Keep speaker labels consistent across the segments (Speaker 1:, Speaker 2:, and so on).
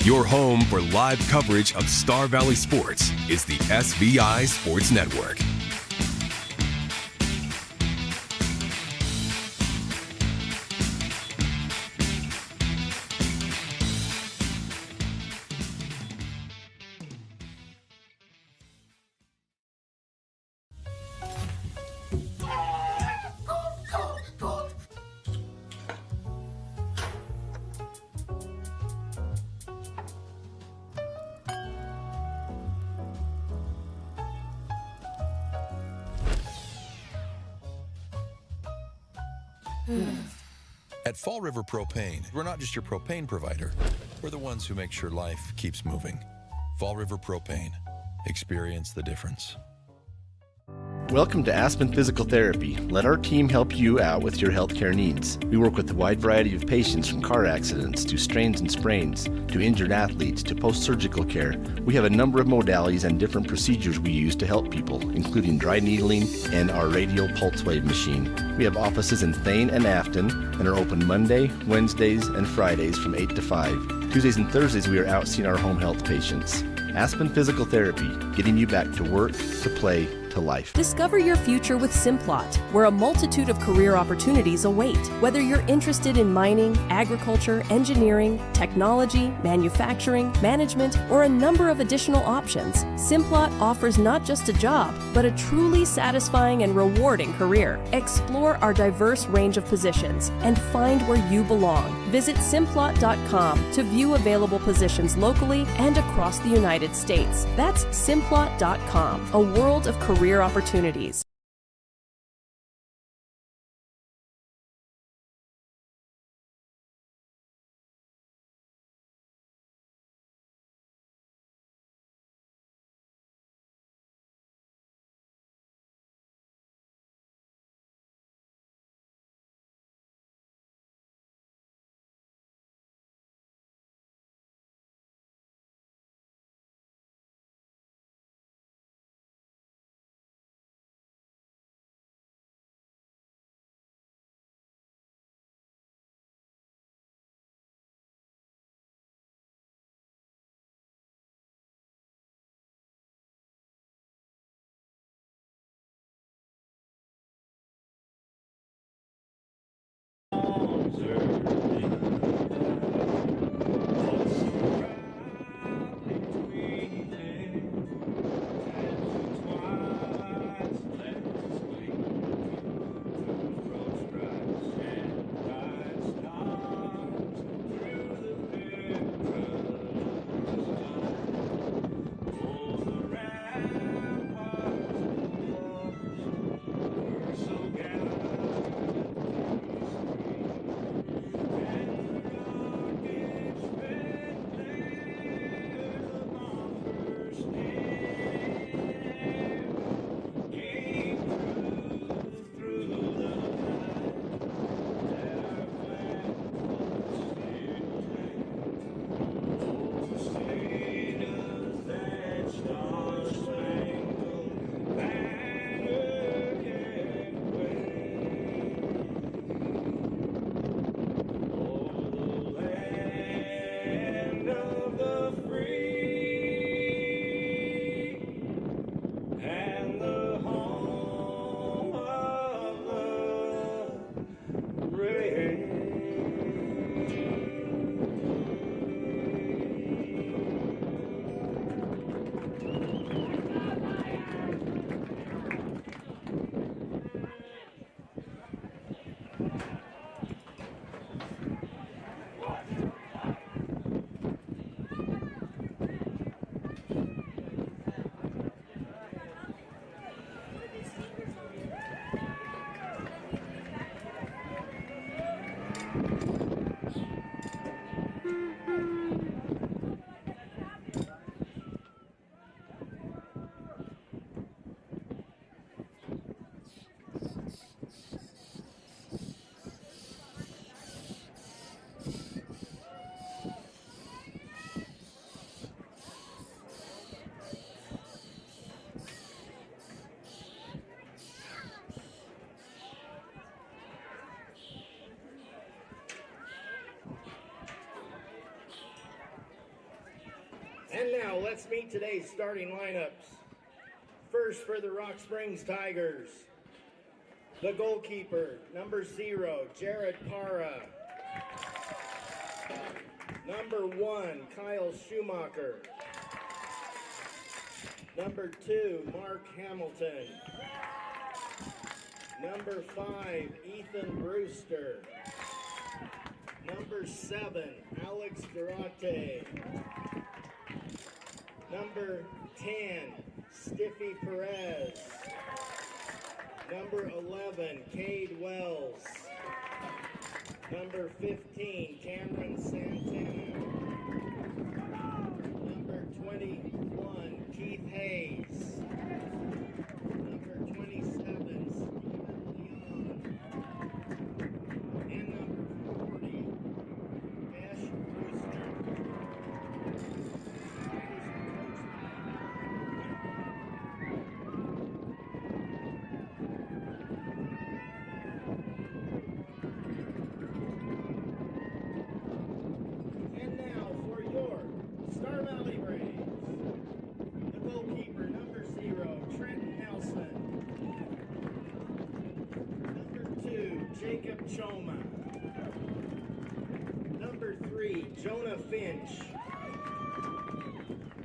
Speaker 1: Your home for live coverage of Star Valley sports is the SVI Sports Network.
Speaker 2: At Fall River Propane, we're not just your propane provider. We're the ones who make sure life keeps moving. Fall River Propane. Experience the difference.
Speaker 3: Welcome to Aspen Physical Therapy. Let our team help you out with your healthcare needs. We work with a wide variety of patients, from car accidents to strains and sprains to injured athletes to post-surgical care. We have a number of modalities and different procedures we use to help people, including dry needling and our radial pulse wave machine. We have offices in Thane and Afton and are open Monday, Wednesdays, and Fridays from 8 to 5. Tuesdays and Thursdays we are out seeing our home health patients. Aspen Physical Therapy, getting you back to work, to play, to life.
Speaker 4: Discover your future with Simplot, where a multitude of career opportunities await. Whether you're interested in mining, agriculture, engineering, technology, manufacturing, management, or a number of additional options, Simplot offers not just a job, but a truly satisfying and rewarding career. Explore our diverse range of positions and find where you belong. Visit Simplot.com to view available positions locally and across the United States. That's Simplot.com, a world of career opportunities.
Speaker 5: And now let's meet today's starting lineups. First for the Rock Springs Tigers, the goalkeeper, number 0, Jared Parra. Number 1, Kyle Schumacher. Number 2, Mark Hamilton. Number 5, Ethan Brewster. Number 7, Alex Durate. Number 10, Stiffy Perez. Number 11, Cade Wells. Number 15, Cameron Santana. Number 21, Keith Hayes. Number 27, Stephen Leon. And number 40, Ash Brewster. And now for your Star Valley Braves, the goalkeeper, number 0, Trenton Nelson. Number 2, Jacob Choma. Number 3, Jonah Finch.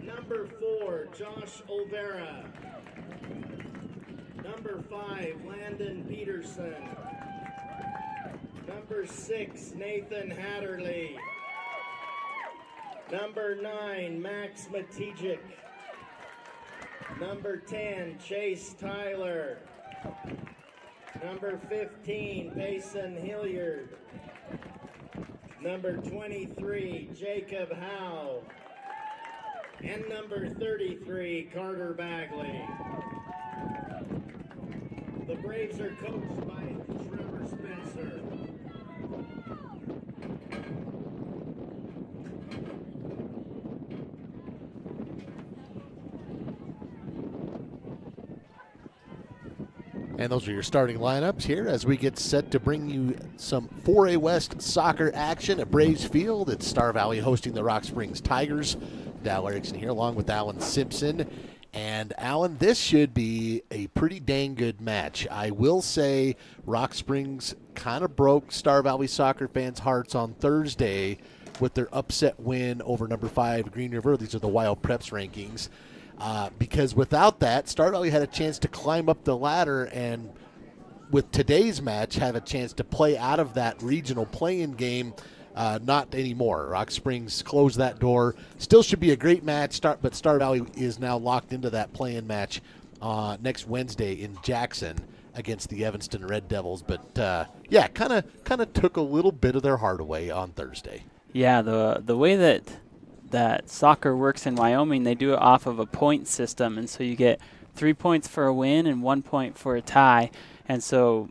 Speaker 5: Number 4, Josh Olvera. Number 5, Landon Peterson. Number 6, Nathan Hatterley. Number 9, Max Matijik. Number 10, Chase Tyler. Number 15, Payson Hilliard. Number 23, Jacob Howe. And number 33, Carter Bagley. The Braves are coached by Trevor Spencer.
Speaker 3: And those are your starting lineups here as we get set to bring you some 4A West soccer action at Braves Field. It's Star Valley hosting the Rock Springs Tigers. Dal Erickson here along with Alan Simpson. And Alan, this should be a pretty dang good match. I will say Rock Springs kind of broke Star Valley soccer fans' hearts on Thursday with their upset win over number 5 Green River. These are the Wild Preps rankings. Because without that, Star Valley had a chance to climb up the ladder and with today's match have a chance to play out of that regional play-in game. Not anymore. Rock Springs closed that door. Still should be a great match, but Star Valley is now locked into that play-in match next Wednesday in Jackson against the Evanston Red Devils. But, yeah, kind of took a little bit of their heart away on Thursday.
Speaker 6: Yeah, the way that soccer works in Wyoming, they do it off of a point system, and so you get 3 points for a win and 1 point for a tie. And so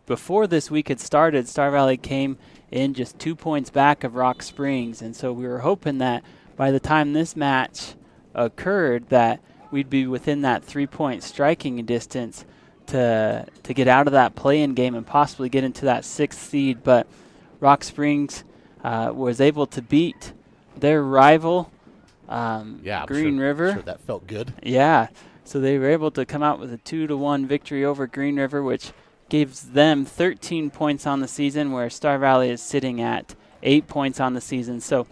Speaker 6: before this week had started, Star Valley came in just 2 points back of Rock Springs, and so we were hoping that by the time this match occurred that we'd be within that 3-point striking distance to get out of that play-in game and possibly get into that 6th seed. But Rock Springs was able to beat their rival, Green River.
Speaker 3: Sure that felt good.
Speaker 6: Yeah, so they were able to come out with a 2-1 victory over Green River, which gives them 13 points on the season, where Star Valley is sitting at 8 points on the season. So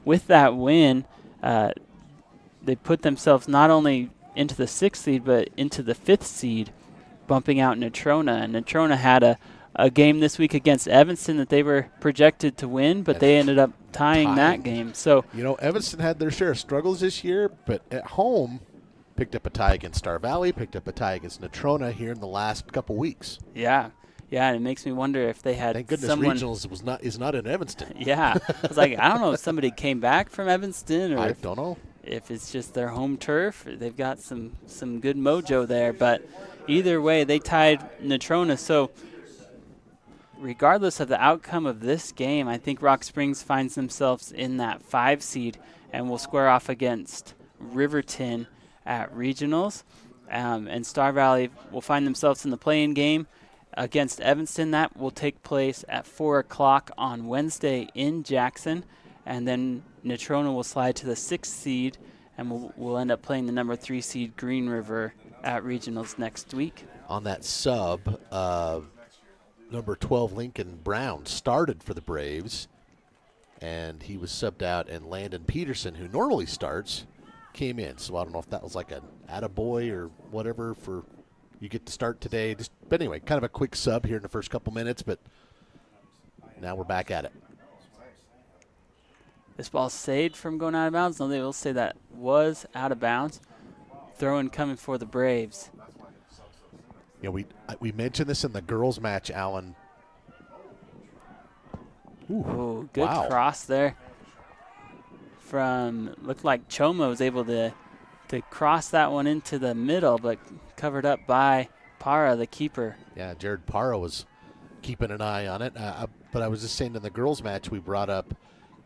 Speaker 6: with that win, they put themselves not only into the 6th seed, but into the 5th seed, bumping out Natrona. And Natrona had a game this week against Evanston that they were projected to win, but they ended up tying that game. So
Speaker 3: Evanston had their share of struggles this year, but at home picked up a tie against Star Valley, picked up a tie against Natrona here in the last couple weeks.
Speaker 6: Yeah, and it makes me wonder if they had
Speaker 3: Thank goodness
Speaker 6: someone
Speaker 3: regionals is not in Evanston.
Speaker 6: Yeah, it's like, I don't know if somebody came back from Evanston or
Speaker 3: I don't know
Speaker 6: if it's just their home turf. They've got some good mojo there, but either way, they tied Natrona. So regardless of the outcome of this game, I think Rock Springs finds themselves in that 5 seed and will square off against Riverton at regionals. And Star Valley will find themselves in the play-in game against Evanston. That will take place at 4 o'clock on Wednesday in Jackson. and then Natrona will slide to the 6th seed, and we'll end up playing the number 3 seed Green River at regionals next week.
Speaker 7: On that sub, number 12 Lincoln Brown started for the Braves, and he was subbed out, and Landon Peterson, who normally starts, came in. So I don't know if that was like an attaboy or whatever for you get to start today. But anyway, kind of a quick sub here in the first couple minutes, but now we're back at it.
Speaker 6: This ball's saved from going out of bounds. No, they will say that was out of bounds. Throw-in coming for the Braves.
Speaker 7: You know, we mentioned this in the girls' match, Alan.
Speaker 6: Ooh, good cross there. Looked like Choma was able to cross that one into the middle, but covered up by Para, the keeper.
Speaker 7: Yeah, Jared Para was keeping an eye on it. But I was just saying in the girls' match we brought up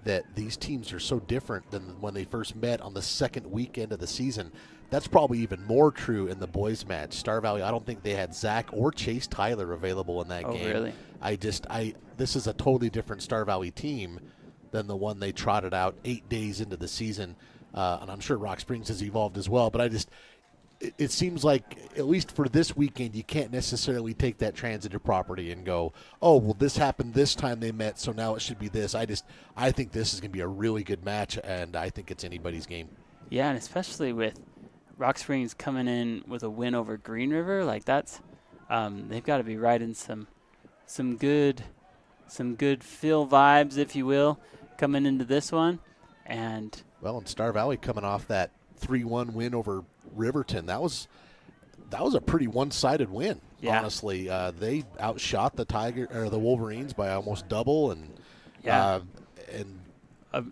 Speaker 7: that these teams are so different than when they first met on the second weekend of the season. That's probably even more true in the boys' match. Star Valley, I don't think they had Zach or Chase Tyler available in that game.
Speaker 6: Oh, really?
Speaker 7: This is a totally different Star Valley team than the one they trotted out 8 days into the season. And I'm sure Rock Springs has evolved as well. But it seems like, at least for this weekend, you can't necessarily take that transitive property and go, oh, well, this happened this time they met, so now it should be this. I think this is going to be a really good match, and I think it's anybody's game.
Speaker 6: Yeah, and especially with Rock Springs coming in with a win over Green River, like that's they've got to be riding some good feel vibes, if you will, coming into this one. And
Speaker 7: Star Valley coming off that 3-1 win over Riverton, that was a pretty one-sided win.
Speaker 6: Yeah.
Speaker 7: Honestly, they outshot the Wolverines by almost double, and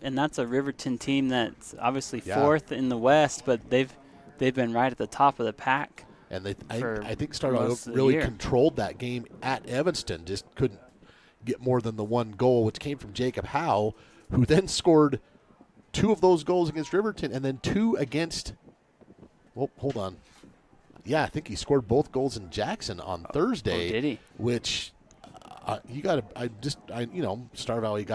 Speaker 6: that's a Riverton team that's obviously fourth in the West, but they've been right at the top of the pack.
Speaker 7: And I think Star Valley really controlled that game at Evanston. Just couldn't get more than the one goal, which came from Jacob Howe, who then scored 2 of those goals against Riverton, and then 2 against. Well, hold on. Yeah, I think he scored both goals in Jackson on Thursday.
Speaker 6: Oh, did he?
Speaker 7: Which Star Valley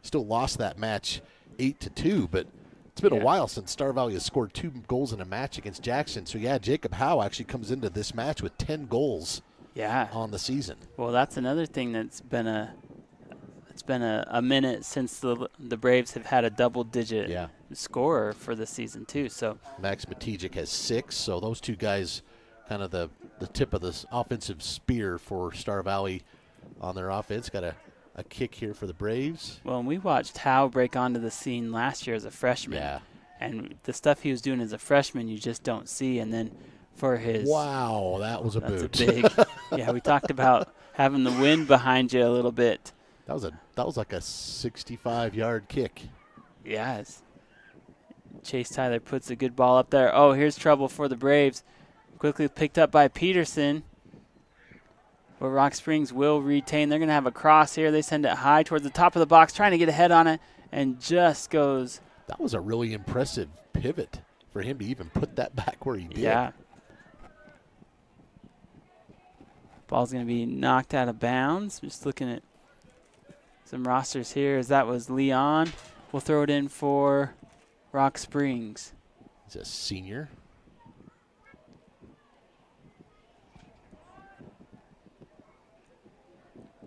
Speaker 7: still lost that match 8-2, but it's been a while since Star Valley has scored 2 goals in a match against Jackson. So yeah, Jacob Howe actually comes into this match with 10 goals. On the season.
Speaker 6: Well, that's another thing that's been a minute since the Braves have had a double-digit scorer for the season too. So
Speaker 7: Max Matijic has 6. So those 2 guys, kind of the tip of this offensive spear for Star Valley on their offense. Got a kick here for the Braves.
Speaker 6: Well, and we watched Howe break onto the scene last year as a freshman.
Speaker 7: Yeah.
Speaker 6: And the stuff he was doing as a freshman, you just don't see. And then for his
Speaker 7: that was a boot.
Speaker 6: That's a big. Yeah, we talked about having the wind behind you a little bit.
Speaker 7: That was like a 65-yard kick.
Speaker 6: Yes. Chase Tyler puts a good ball up there. Oh, here's trouble for the Braves. Quickly picked up by Peterson. But Rock Springs will retain. They're going to have a cross here. They send it high towards the top of the box, trying to get ahead on it, and just goes.
Speaker 7: That was a really impressive pivot for him to even put that back where he did.
Speaker 6: Yeah. Ball's going to be knocked out of bounds. Just looking at some rosters here, as that was Leon. We'll throw it in for Rock Springs.
Speaker 7: He's a senior.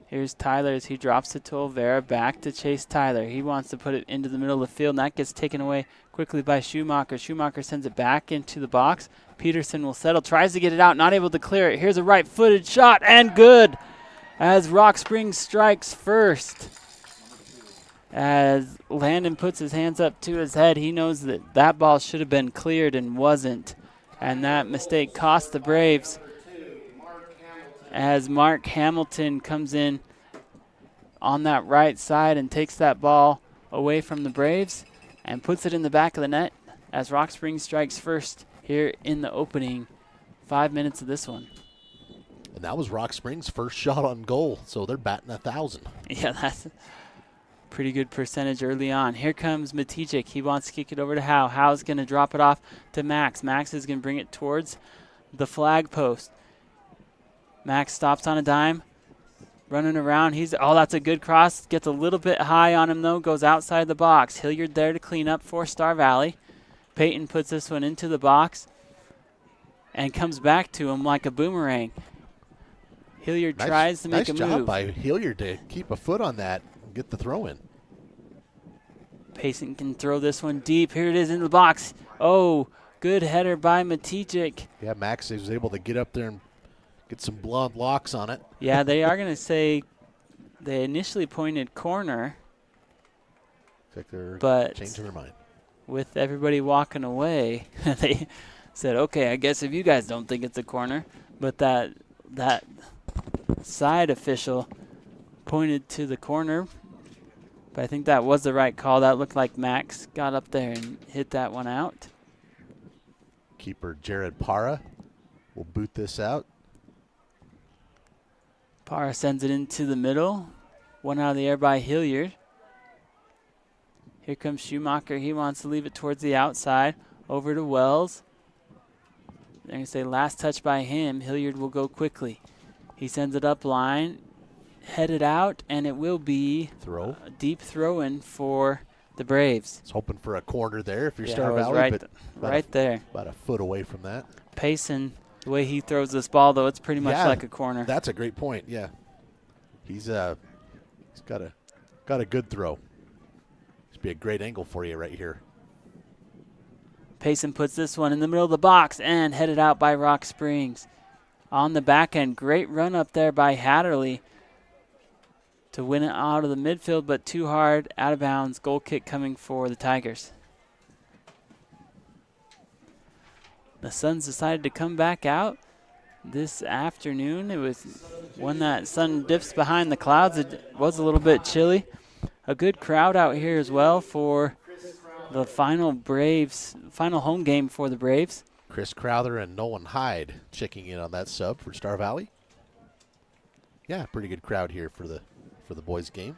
Speaker 6: Here's Tyler as he drops it to Olvera. Back to Chase Tyler. He wants to put it into the middle of the field, and that gets taken away quickly by Schumacher. Schumacher sends it back into the box. Peterson will settle, tries to get it out, not able to clear it. Here's a right-footed shot, and good, as Rock Springs strikes first. As Landon puts his hands up to his head, he knows that that ball should have been cleared and wasn't. And that mistake cost the Braves, as Mark Hamilton comes in on that right side and takes that ball away from the Braves and puts it in the back of the net as Rock Springs strikes first here in the opening 5 minutes of this one.
Speaker 7: And that was Rock Springs' first shot on goal, so they're batting 1,000.
Speaker 6: Yeah, that's a pretty good percentage early on. Here comes Matijic. He wants to kick it over to Howe. Howe's going to drop it off to Max. Max is going to bring it towards the flag post. Max stops on a dime, running around. That's a good cross. Gets a little bit high on him, though. Goes outside the box. Hilliard there to clean up for Star Valley. Peyton puts this one into the box and comes back to him like a boomerang. Hilliard tries to make a move.
Speaker 7: Nice job by Hilliard to keep a foot on that and get the throw in.
Speaker 6: Payson can throw this one deep. Here it is in the box. Oh, good header by Matijic.
Speaker 7: Yeah, Max was able to get up there and get some blonde locks on it.
Speaker 6: Yeah, they are going to say they initially pointed corner.
Speaker 7: Looks like they're
Speaker 6: but
Speaker 7: changing their mind.
Speaker 6: With everybody walking away, they said, okay, I guess if you guys don't think it's a corner. But that side official pointed to the corner. But I think that was the right call. That looked like Max got up there and hit that one out.
Speaker 7: Keeper Jared Parra will boot this out.
Speaker 6: Parra sends it into the middle. One out of the air by Hilliard. Here comes Schumacher. He wants to leave it towards the outside. Over to Wells. They're going to say last touch by him. Hilliard will go quickly. He sends it up line. Headed out, and it will be a deep throw in for the Braves.
Speaker 7: It's hoping for a corner there if you're Star Valley,
Speaker 6: right there.
Speaker 7: About a foot away from that.
Speaker 6: Payson, the way he throws this ball, though, it's pretty much like a corner.
Speaker 7: That's a great point. Yeah, he's got a good throw. This be a great angle for you right here.
Speaker 6: Payson puts this one in the middle of the box and headed out by Rock Springs. On the back end, great run up there by Hatterley to win it out of the midfield, but too hard, out of bounds. Goal kick coming for the Tigers. The Suns decided to come back out this afternoon. It was when that sun dips behind the clouds. It was a little bit chilly. A good crowd out here as well for the final home game for the Braves.
Speaker 7: Chris Crowther and Nolan Hyde checking in on that sub for Star Valley. Yeah, pretty good crowd here for the boys' game.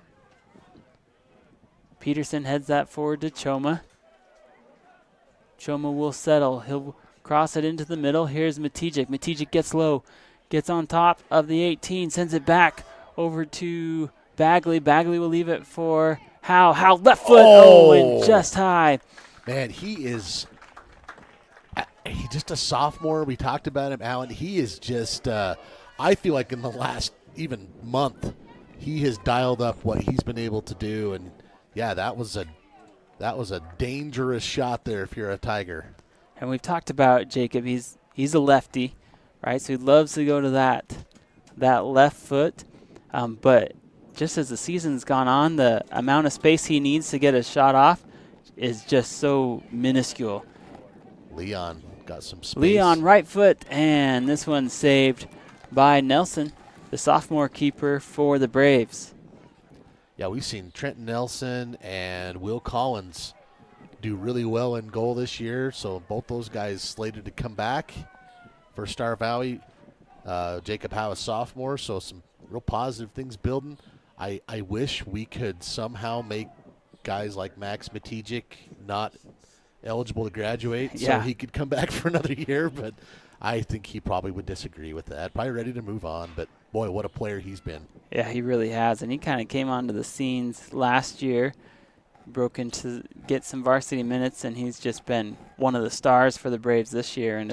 Speaker 6: Peterson heads that forward to Choma. Choma will settle. He'll cross it into the middle. Here's Matijic. Matijic gets low, gets on top of the 18, sends it back over to Bagley. Bagley will leave it for Howe. Howe left foot. And just high.
Speaker 7: Man, he's just a sophomore. We talked about him, Alan. He is just, I feel like in the last even month, he has dialed up what he's been able to do. And, yeah, that was a dangerous shot there if you're a Tiger.
Speaker 6: And we've talked about Jacob. He's a lefty, right? So he loves to go to that left foot. But just as the season's gone on, the amount of space he needs to get a shot off is just so minuscule.
Speaker 7: Leon got some space.
Speaker 6: Leon right foot, and this one's saved by Nelson, the sophomore keeper for the Braves.
Speaker 7: Yeah, we've seen Trenton Nelson and Will Collins do really well in goal this year, so both those guys slated to come back for Star Valley. Jacob Howe, a sophomore, so some real positive things building. I wish we could somehow make guys like Max Matijic not eligible to graduate so he could come back for another year, but I think he probably would disagree with that. Probably ready to move on, but boy, what a player he's been. Yeah,
Speaker 6: he really has, and he kind of came onto the scenes last year, broke into get some varsity minutes, and he's just been one of the stars for the Braves this year, and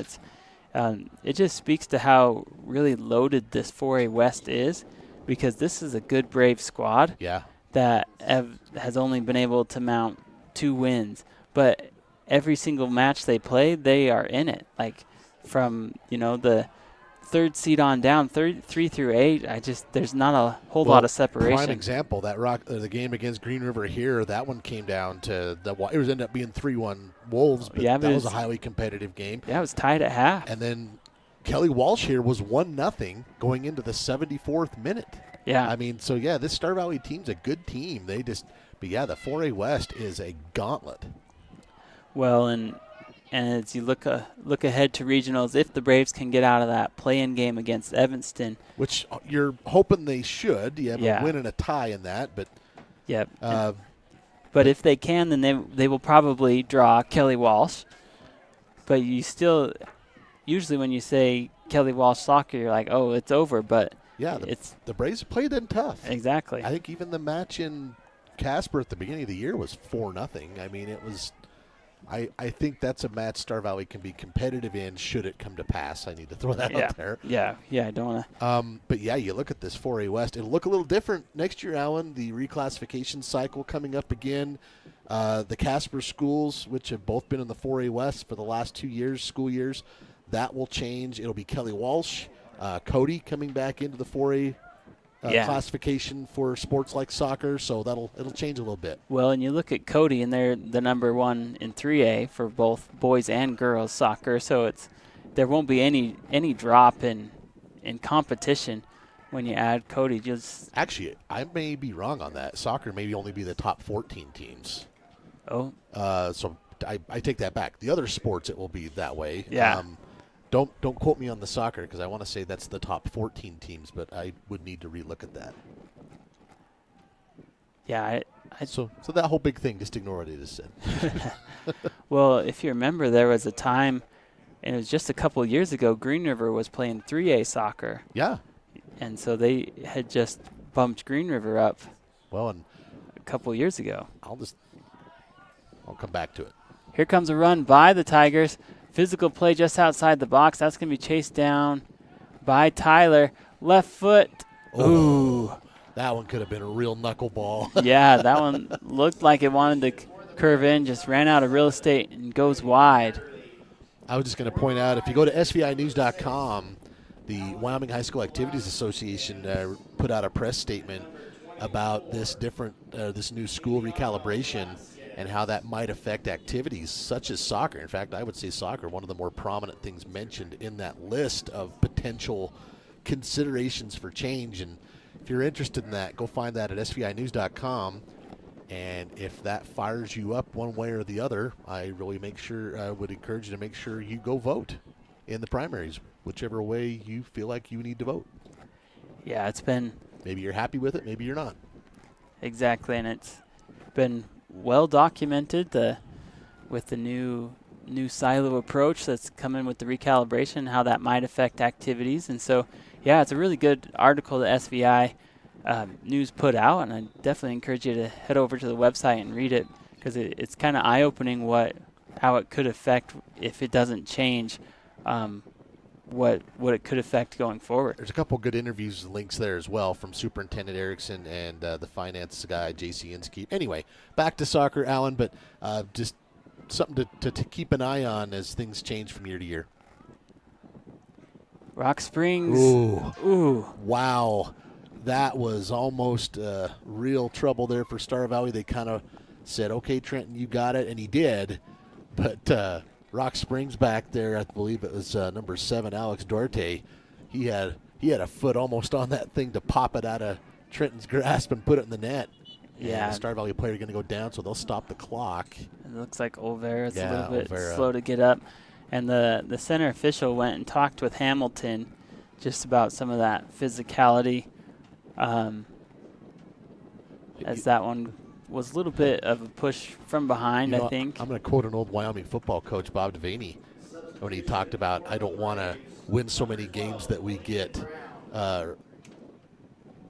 Speaker 6: it just speaks to how really loaded this 4A West is, because this is a good Brave squad that has only been able to mount 2 wins, but every single match they play, they are in it. Like from, the 3rd seed on down, 3 through 8, there's not a whole lot of separation.
Speaker 7: Prime example, the game against Green River here, that one came down to it ended up being 3-1 Wolves, but that was a highly competitive game.
Speaker 6: Yeah, it was tied at half.
Speaker 7: And then Kelly Walsh here was 1-0 going into the 74th minute.
Speaker 6: Yeah.
Speaker 7: I mean, so yeah, this Star Valley team's a good team. The 4A West is a gauntlet.
Speaker 6: Well, and as you look ahead to regionals, if the Braves can get out of that play-in game against Evanston,
Speaker 7: which you're hoping they should, you have a win and a tie in that, but
Speaker 6: but if they can, then they will probably draw Kelly Walsh. But you still, usually when you say Kelly Walsh soccer, you're like, oh, it's over. But
Speaker 7: Yeah, the Braves played them tough.
Speaker 6: Exactly.
Speaker 7: I think even the match in Casper at the beginning of the year was 4-0. I mean, it was. I think that's a match Star Valley can be competitive in should it come to pass. I need to throw that out there.
Speaker 6: Yeah, I don't want
Speaker 7: to. But, yeah, you look at this 4A West. It'll look a little different next year, Alan. The reclassification cycle coming up again. The Casper schools, which have both been in the 4A West for the last 2 years, school years, that will change. It'll be Kelly Walsh, Cody coming back into the 4A classification for sports like soccer, so it'll change a little bit.
Speaker 6: Well, and you look at Cody, and they're the number 1 in 3A for both boys and girls soccer, so there won't be any drop in competition when you add Cody.
Speaker 7: Actually, I may be wrong on that. Soccer may only be the top 14 teams.
Speaker 6: Oh.
Speaker 7: So I take that back. The other sports, it will be that way.
Speaker 6: Yeah.
Speaker 7: Don't quote me on the soccer because I want to say that's the top 14 teams, but I would need to relook at that.
Speaker 6: Yeah,
Speaker 7: so that whole big thing, just ignore what I just said.
Speaker 6: Well, if you remember, there was a time, and it was just a couple of years ago, Green River was playing 3A soccer.
Speaker 7: Yeah.
Speaker 6: And so they had just bumped Green River up.
Speaker 7: Well, and
Speaker 6: a couple of years ago.
Speaker 7: I'll come back to it.
Speaker 6: Here comes a run by the Tigers. Physical play just outside the box. That's going to be chased down by Tyler. Left foot. Ooh.
Speaker 7: That one could have been a real knuckleball.
Speaker 6: Yeah, that one looked like it wanted to curve in, just ran out of real estate and goes wide.
Speaker 7: I was just going to point out, if you go to SVInews.com, the Wyoming High School Activities Association put out a press statement about this new school recalibration and how that might affect activities such as soccer. In fact, I would say soccer, one of the more prominent things mentioned in that list of potential considerations for change. And if you're interested in that, go find that at SVInews.com. And if that fires you up one way or the other, I really would encourage you to make sure you go vote in the primaries, whichever way you feel like you need to vote.
Speaker 6: Yeah, it's been...
Speaker 7: Maybe you're happy with it, maybe you're not.
Speaker 6: Exactly, and it's been well documented with the new silo approach that's coming with the recalibration, how that might affect activities. And so, yeah, it's a really good article that SVI News put out, and I definitely encourage you to head over to the website and read it because it's kind of eye-opening how it could affect if it doesn't change. What it could affect going forward.
Speaker 7: There's a couple good interviews and links there as well from Superintendent Erickson and the finance guy, J.C. Inskeep. Anyway, back to soccer, Alan, but just something to keep an eye on as things change from year to year.
Speaker 6: Rock Springs.
Speaker 7: Ooh. Wow. That was almost real trouble there for Star Valley. They kind of said, okay, Trenton, you got it, and he did. But Rock Springs back there, I believe it was number 7, Alex Duarte. He had a foot almost on that thing to pop it out of Trenton's grasp and put it in the net. Yeah. And the Star Valley player going to go down, so they'll stop the clock.
Speaker 6: It looks like Olvera's a little bit slow to get up. And the center official went and talked with Hamilton just about some of that physicality as that one was a little bit of a push from behind, I think.
Speaker 7: I'm going to quote an old Wyoming football coach, Bob Devaney, when he talked about, I don't want to win so many games that we get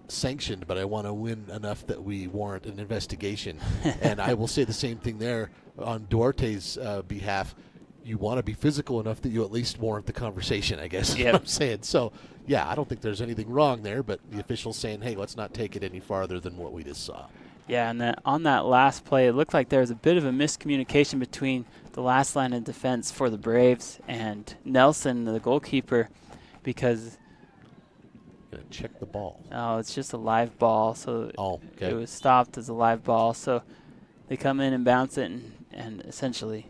Speaker 7: sanctioned, but I want to win enough that we warrant an investigation. And I will say the same thing there on Duarte's behalf. You want to be physical enough that you at least warrant the conversation, I guess is what I'm saying. So, yeah, I don't think there's anything wrong there, but the official's saying, hey, let's not take it any farther than what we just saw.
Speaker 6: Yeah, and on that last play, it looked like there was a bit of a miscommunication between the last line of defense for the Braves and Nelson, the goalkeeper, because
Speaker 7: gonna check the ball.
Speaker 6: Oh, it's just a live ball, so
Speaker 7: okay.
Speaker 6: It was stopped as a live ball. So they come in and bounce it and essentially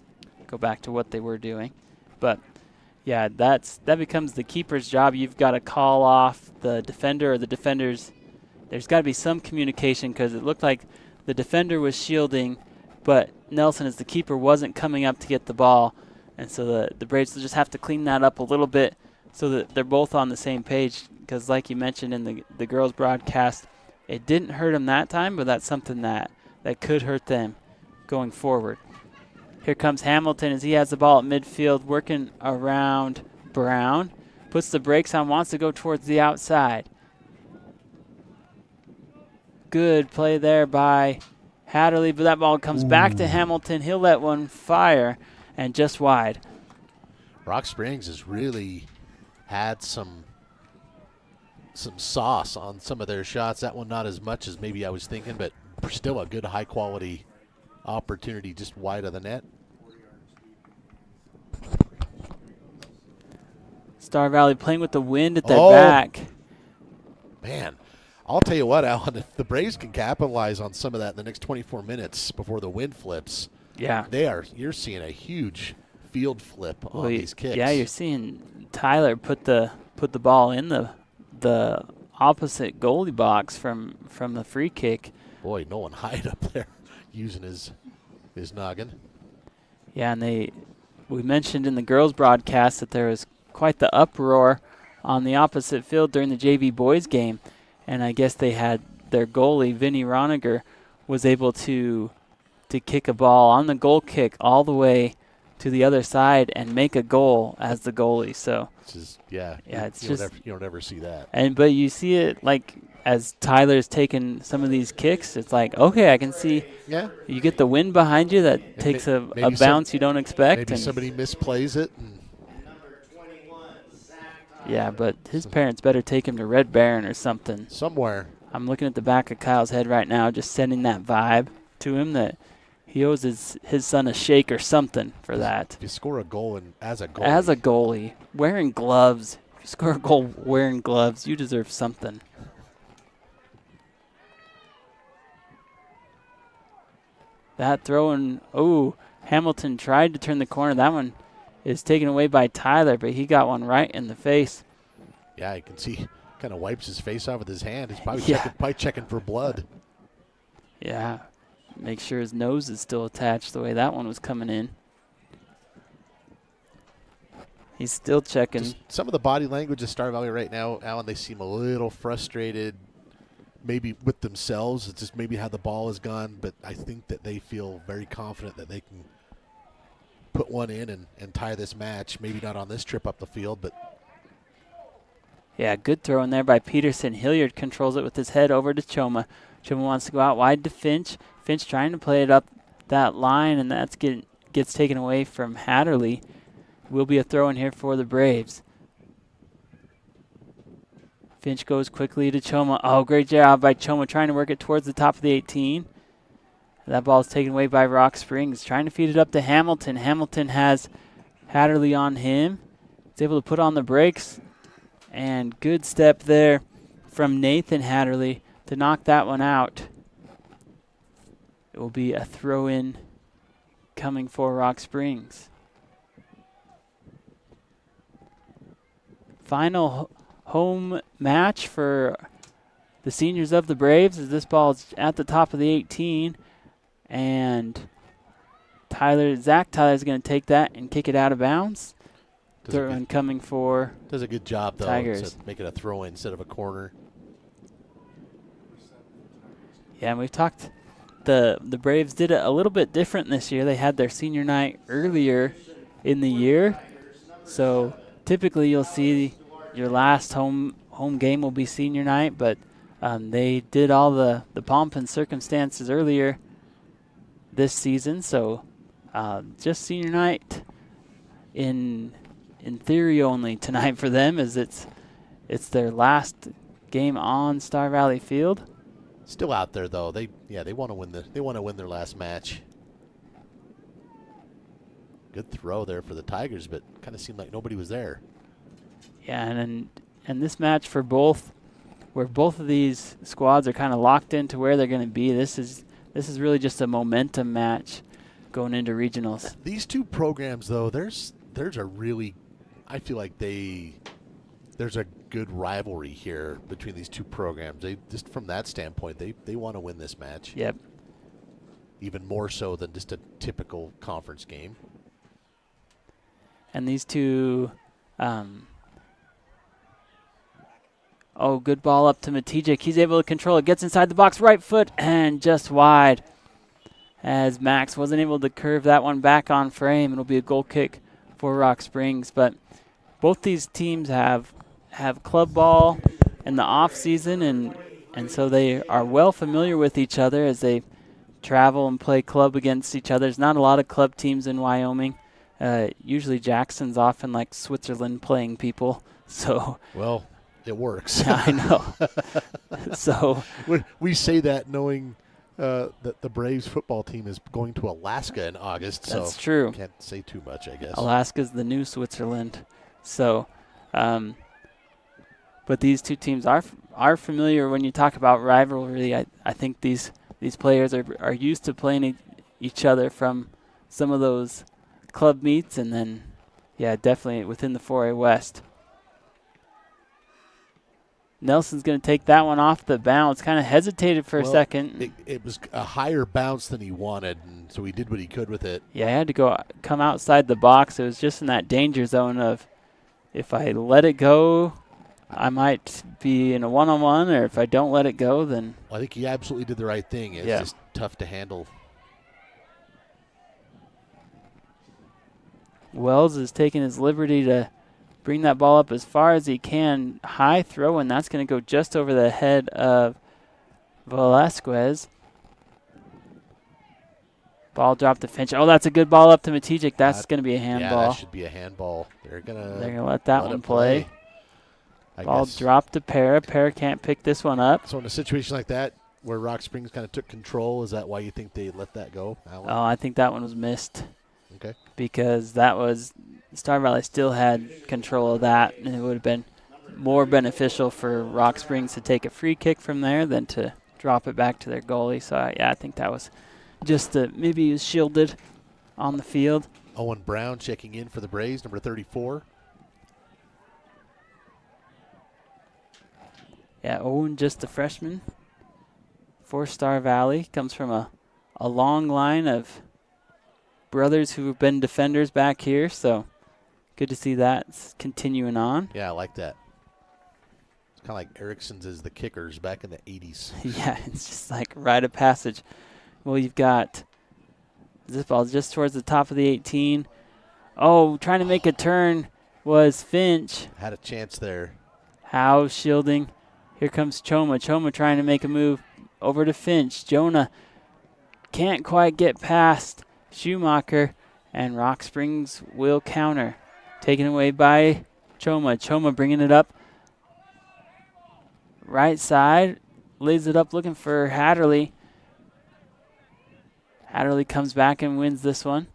Speaker 6: go back to what they were doing. But yeah, that becomes the keeper's job. You've got to call off the defender or the defenders. There's got to be some communication because it looked like the defender was shielding, but Nelson, as the keeper, wasn't coming up to get the ball. And so the Braves will just have to clean that up a little bit so that they're both on the same page because like you mentioned in the girls' broadcast, it didn't hurt them that time, but that's something that could hurt them going forward. Here comes Hamilton as he has the ball at midfield working around Brown. Puts the brakes on, wants to go towards the outside. Good play there by Hatterley, but that ball comes back to Hamilton. He'll let one fire, and just wide.
Speaker 7: Rock Springs has really had some sauce on some of their shots. That one not as much as maybe I was thinking, but still a good high-quality opportunity just wide of the net.
Speaker 6: Star Valley playing with the wind at their back.
Speaker 7: Man, I'll tell you what, Alan, if the Braves can capitalize on some of that in the next 24 minutes before the wind flips, you're seeing a huge field flip on these kicks.
Speaker 6: Yeah, you're seeing Tyler put the ball in the opposite goalie box from the free kick.
Speaker 7: Boy, Nolan Hyde up there using his noggin.
Speaker 6: Yeah, and we mentioned in the girls' broadcast that there was quite the uproar on the opposite field during the JV boys game, and I guess they had their goalie, Vinny Roniger, was able to kick a ball on the goal kick all the way to the other side and make a goal as the goalie. So
Speaker 7: you don't ever see that.
Speaker 6: But you see it like as Tyler's taking some of these kicks, it's like, okay, I can see.
Speaker 7: Yeah.
Speaker 6: You get the wind behind you that and takes a bounce you don't expect.
Speaker 7: Maybe somebody misplays it.
Speaker 6: Yeah, but his parents better take him to Red Baron or something.
Speaker 7: Somewhere.
Speaker 6: I'm looking at the back of Kyle's head right now, just sending that vibe to him that he owes his son a shake or something for that.
Speaker 7: If you score a goal as a
Speaker 6: goalie, wearing gloves, if you score a goal wearing gloves, you deserve something. That throw in, Hamilton tried to turn the corner. That one is taken away by Tyler, but he got one right in the face.
Speaker 7: Yeah, you can see kind of wipes his face off with his hand. He's probably checking for blood.
Speaker 6: Yeah, make sure his nose is still attached the way that one was coming in. He's still checking.
Speaker 7: Just some of the body language of Star Valley right now, Alan, they seem a little frustrated, maybe with themselves. It's just maybe how the ball has gone, but I think that they feel very confident that they can put one in and tie this match. Maybe not on this trip up the field, but.
Speaker 6: Yeah, good throw in there by Peterson. Hilliard controls it with his head over to Choma. Choma wants to go out wide to Finch. Finch trying to play it up that line, and that's gets taken away from Hatterley. Will be a throw in here for the Braves. Finch goes quickly to Choma. Oh, great job by Choma trying to work it towards the top of the 18. That ball is taken away by Rock Springs. Trying to feed it up to Hamilton. Hamilton has Hatterley on him. He's able to put on the brakes. And good step there from Nathan Hatterley to knock that one out. It will be a throw-in coming for Rock Springs. Final home match for the seniors of the Braves as this ball is at the top of the 18. And Zach Tyler's going to take that and kick it out of bounds. Throw-in coming for
Speaker 7: does a good job, though,
Speaker 6: Tigers.
Speaker 7: to make it a throw-in instead of a corner.
Speaker 6: Yeah, and we've talked. The Braves did it a little bit different this year. They had their senior night earlier in the year. So typically you'll see your last home game will be senior night, but they did all the pomp and circumstances earlier this season. So just senior night in theory only tonight for them, as it's their last game on Star Valley Field.
Speaker 7: Still out there though. They want to win their last match. Good throw there for the Tigers, but kind of seemed like nobody was there.
Speaker 6: Yeah, and this match for both, where both of these squads are kind of locked into where they're going to be. This is really just a momentum match going into regionals.
Speaker 7: These two programs though, there's a really, I feel like there's a good rivalry here between these two programs. They just from that standpoint, they want to win this match.
Speaker 6: Yep.
Speaker 7: Even more so than just a typical conference game.
Speaker 6: And these two, good ball up to Matijek. He's able to control it. Gets inside the box, right foot, and just wide. As Max wasn't able to curve that one back on frame. It'll be a goal kick for Rock Springs. But both these teams have club ball in the off season, and And so they are well familiar with each other as they travel and play club against each other. There's not a lot of club teams in Wyoming. Usually Jackson's often like Switzerland playing people. So
Speaker 7: well, it works.
Speaker 6: I know. So
Speaker 7: we say that knowing that the Braves football team is going to Alaska in August.
Speaker 6: That's
Speaker 7: so
Speaker 6: true.
Speaker 7: Can't say too much, I guess.
Speaker 6: Alaska's the new Switzerland. So, but these two teams are familiar when you talk about rivalry. I think these players are used to playing each other from some of those club meets, and then, yeah, definitely within the 4A West. Nelson's going to take that one off the bounce. Kind of hesitated for a second.
Speaker 7: It was a higher bounce than he wanted, and so he did what he could with it.
Speaker 6: Yeah, he had to come outside the box. It was just in that danger zone of if I let it go, I might be in a one-on-one, or if I don't let it go, then...
Speaker 7: Well, I think he absolutely did the right thing. It's just tough to handle.
Speaker 6: Wells is taking his liberty to bring that ball up as far as he can. High throw, and that's going to go just over the head of Velasquez. Ball dropped to Finch. Oh, that's a good ball up to Matejek. That's going to be a handball.
Speaker 7: Yeah, that should be a handball. They're going to
Speaker 6: let that one play.
Speaker 7: I
Speaker 6: Ball
Speaker 7: guess.
Speaker 6: dropped to Para. Para can't pick this one up.
Speaker 7: So in a situation like that, where Rock Springs kind of took control, is that why you think they let that go, Alan?
Speaker 6: Oh, I think that one was missed.
Speaker 7: Okay.
Speaker 6: Because that was Star Valley still had control of that, and it would have been more beneficial for Rock Springs to take a free kick from there than to drop it back to their goalie. So, I think that was just maybe he was shielded on the field.
Speaker 7: Owen Brown checking in for the Braves, number 34.
Speaker 6: Yeah, Owen, just a freshman for Star Valley. Comes from a long line of brothers who have been defenders back here, so good to see that continuing on.
Speaker 7: Yeah, I like that. It's kind of like Erickson's as the kickers back in the 80s.
Speaker 6: Yeah, it's just like rite of passage. Well, you've got this ball just towards the top of the 18. Oh, trying to make a turn was Finch.
Speaker 7: Had a chance there.
Speaker 6: Howe shielding. Here comes Choma. Choma trying to make a move over to Finch. Jonah can't quite get past Schumacher, and Rock Springs will counter. Taken away by Choma. Choma bringing it up. Right side. Lays it up looking for Hatterley. Hatterley comes back and wins this one.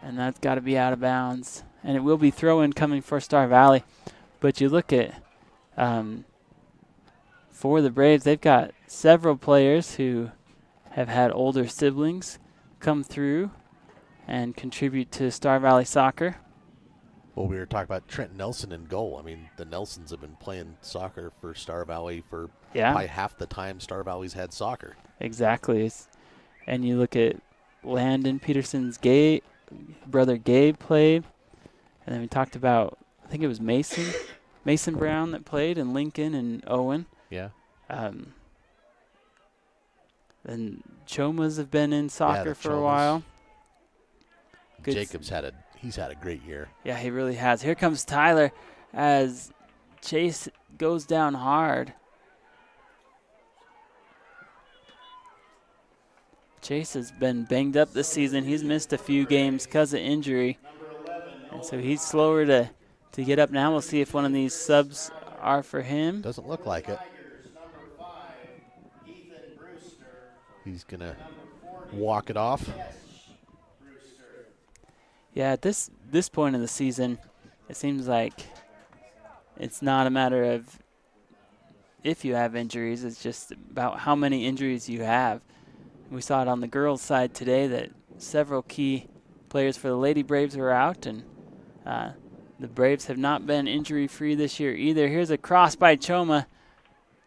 Speaker 6: And that's got to be out of bounds. And it will be throw-in coming for Star Valley. But you look at, for the Braves, they've got several players who have had older siblings come through and contribute to Star Valley soccer.
Speaker 7: Well, we were talking about Trent Nelson in goal. I mean, the Nelsons have been playing soccer for Star Valley for probably half the time Star Valley's had soccer.
Speaker 6: Exactly. And you look at Landon Peterson's brother Gabe played. And then we talked about, I think it was Mason Brown that played, and Lincoln and Owen.
Speaker 7: Yeah.
Speaker 6: And Chomas have been in soccer for a while. Good.
Speaker 7: Jacobs he's had a great year.
Speaker 6: Yeah, he really has. Here comes Tyler as Chase goes down hard. Chase has been banged up this season. He's missed a few games because of injury. And so he's slower to get up now. We'll see if one of these subs are for him.
Speaker 7: Doesn't look like it. He's going to walk it off.
Speaker 6: Yeah, at this point in the season, it seems like it's not a matter of if you have injuries. It's just about how many injuries you have. We saw it on the girls' side today that several key players for the Lady Braves were out, and the Braves have not been injury-free this year either. Here's a cross by Choma.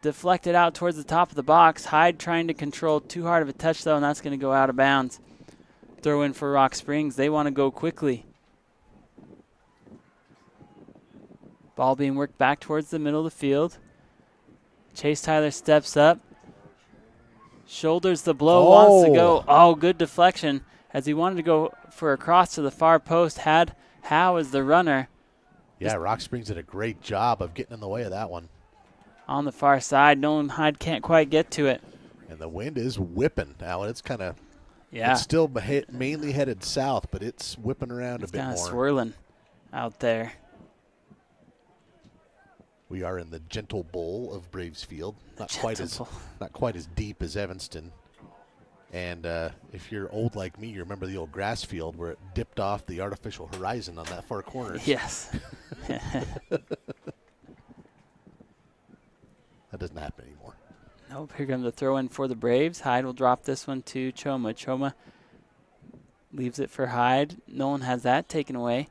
Speaker 6: Deflected out towards the top of the box. Hyde trying to control too hard of a touch, though, and that's going to go out of bounds. Throw in for Rock Springs. They want to go quickly. Ball being worked back towards the middle of the field. Chase Tyler steps up. Shoulders the blow, wants to go. Oh, good deflection. As he wanted to go for a cross to the far post, had Howe as the runner.
Speaker 7: Yeah, Rock Springs did a great job of getting in the way of that one.
Speaker 6: on the far side. Nolan Hyde can't quite get to it.
Speaker 7: And the wind is whipping, Alan. It's kind of,
Speaker 6: Yeah.
Speaker 7: it's still mainly headed south, but it's whipping around a bit
Speaker 6: Kind of
Speaker 7: more.
Speaker 6: swirling out there.
Speaker 7: We are in the Gentle Bowl of Braves Field. Not quite as deep as Evanston. And if you're old like me, you remember the old grass field where it dipped off the artificial horizon on that far corner.
Speaker 6: Yes.
Speaker 7: That doesn't happen anymore.
Speaker 6: Nope, here comes the throw in for the Braves. Hyde will drop this one to Choma. Choma leaves it for Hyde. Nolan has that taken away.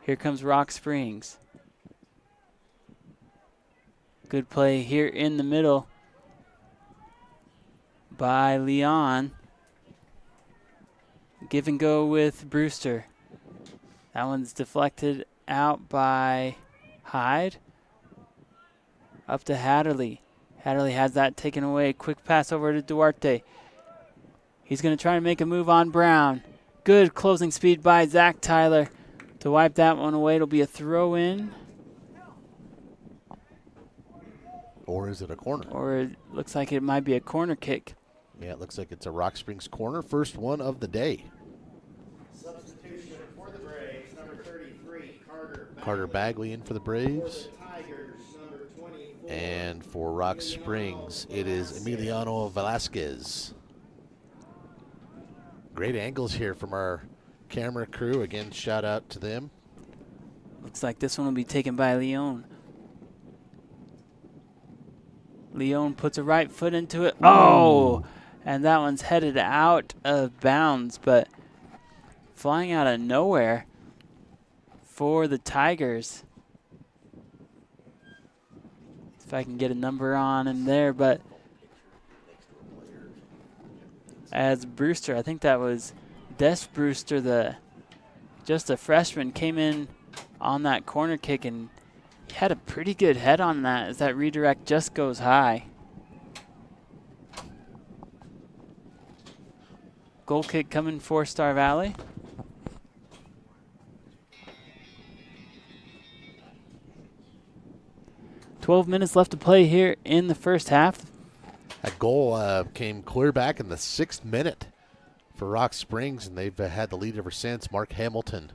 Speaker 6: Here comes Rock Springs. Good play here in the middle by Leon. Give and go with Brewster. That one's deflected out by Hyde. Up to Hatterley. Hatterley has that taken away. Quick pass over to Duarte. He's going to try and make a move on Brown. Good closing speed by Zach Tyler to wipe that one away. It'll be a throw in.
Speaker 7: Or is it a corner?
Speaker 6: Or it looks like it might be a corner kick.
Speaker 7: Yeah, it looks like it's a Rock Springs corner. First one of the day.
Speaker 5: Substitution for the Braves, number 33,
Speaker 7: Carter Bagley in for the Braves.
Speaker 5: For the Tigers, number 24.
Speaker 7: And for Rock Springs, it is Emiliano Velasquez. Great angles here from our camera crew. Again, shout out to them.
Speaker 6: Looks like this one will be taken by Leon. Leon puts a right foot into it. Oh! And that one's headed out of bounds, but flying out of nowhere for the Tigers. If I can get a number on him there, but as Brewster, I think that was Des Brewster, just a freshman, came in on that corner kick and he had a pretty good head on that as that redirect just goes high. Goal kick coming for Star Valley. "12 minutes left to play here in the first half."
Speaker 7: That goal came clear back in the 6th minute for Rock Springs, and they've had the lead ever since. Mark Hamilton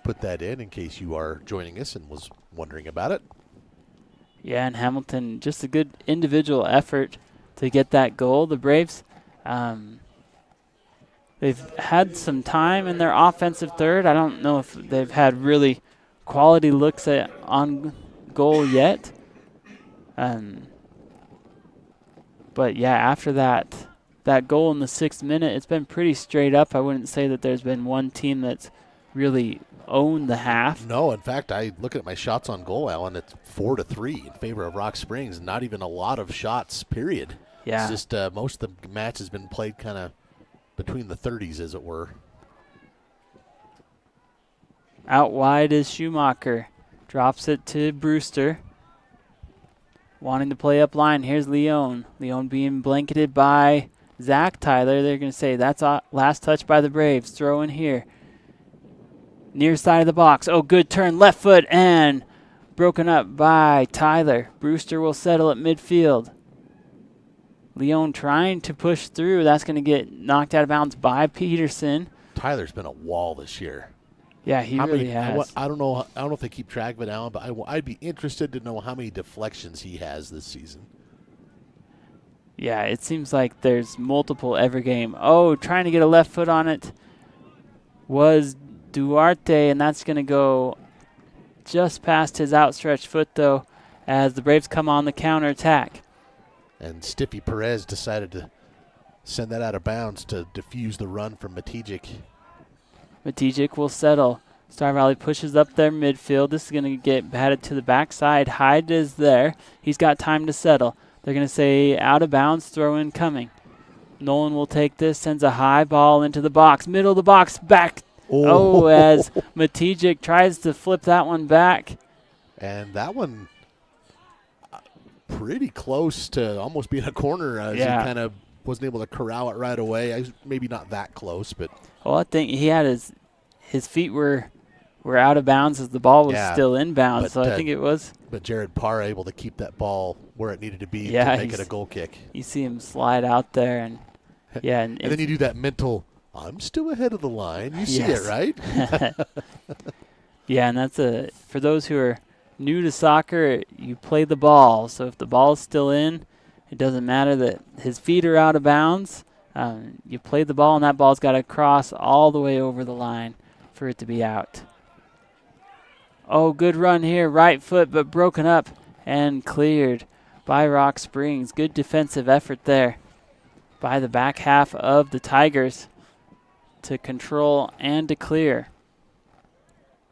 Speaker 7: put that in case you are joining us and was wondering about it.
Speaker 6: Yeah, and Hamilton, just a good individual effort to get that goal. The Braves, they've had some time in their offensive third. I don't know if they've had really quality looks at on goal yet. But yeah, after that goal in the 6th minute, it's been pretty straight up. I wouldn't say that there's been one team that's really owned the half.
Speaker 7: No, in fact, I look at my shots on goal, Alan. It's 4-3 in favor of Rock Springs. Not even a lot of shots, period.
Speaker 6: Yeah.
Speaker 7: It's just most of the match has been played kind of between the 30s, as it were.
Speaker 6: Out wide is Schumacher. Drops it to Brewster. Wanting to play up line. Here's Leon. Leon being blanketed by Zach Tyler. They're going to say that's last touch by the Braves. Throw in here. Near side of the box. Oh, good turn. Left foot and broken up by Tyler. Brewster will settle at midfield. Leon trying to push through. That's going to get knocked out of bounds by Peterson.
Speaker 7: Tyler's been a wall this year.
Speaker 6: Yeah, he really has.
Speaker 7: I don't know if they keep track of it, Alan, but I'd be interested to know how many deflections he has this season.
Speaker 6: Yeah, it seems like there's multiple every game. Oh, trying to get a left foot on it was Duarte, and that's going to go just past his outstretched foot, though, as the Braves come on the counterattack.
Speaker 7: And Stiffy Perez decided to send that out of bounds to defuse the run from Matijic.
Speaker 6: Matijic will settle. Star Valley pushes up their midfield. This is going to get batted to the backside. Hyde is there. He's got time to settle. They're going to say out of bounds, throw in coming. Nolan will take this, sends a high ball into the box. Middle of the box, back. Oh, as Matijic tries to flip that one back.
Speaker 7: And that one pretty close to almost being a corner as he kind of wasn't able to corral it right away. Maybe not that close, but...
Speaker 6: Well, I think he had his feet were were out of bounds as the ball was
Speaker 7: Yeah,
Speaker 6: still inbounds.
Speaker 7: but,
Speaker 6: So I think it was.
Speaker 7: But Jared Parr able to keep that ball where it needed to be
Speaker 6: Yeah,
Speaker 7: to make it a goal kick.
Speaker 6: You see him slide out there, and yeah.
Speaker 7: And then you do that mental, I'm still ahead of the line. You see it, right?
Speaker 6: Yeah, and that's for those who are new to soccer, you play the ball. So if the ball's still in, it doesn't matter that his feet are out of bounds. You play the ball, and that ball's got to cross all the way over the line for it to be out. Oh, good run here. Right foot, but broken up and cleared by Rock Springs. Good defensive effort there by the back half of the Tigers to control and to clear.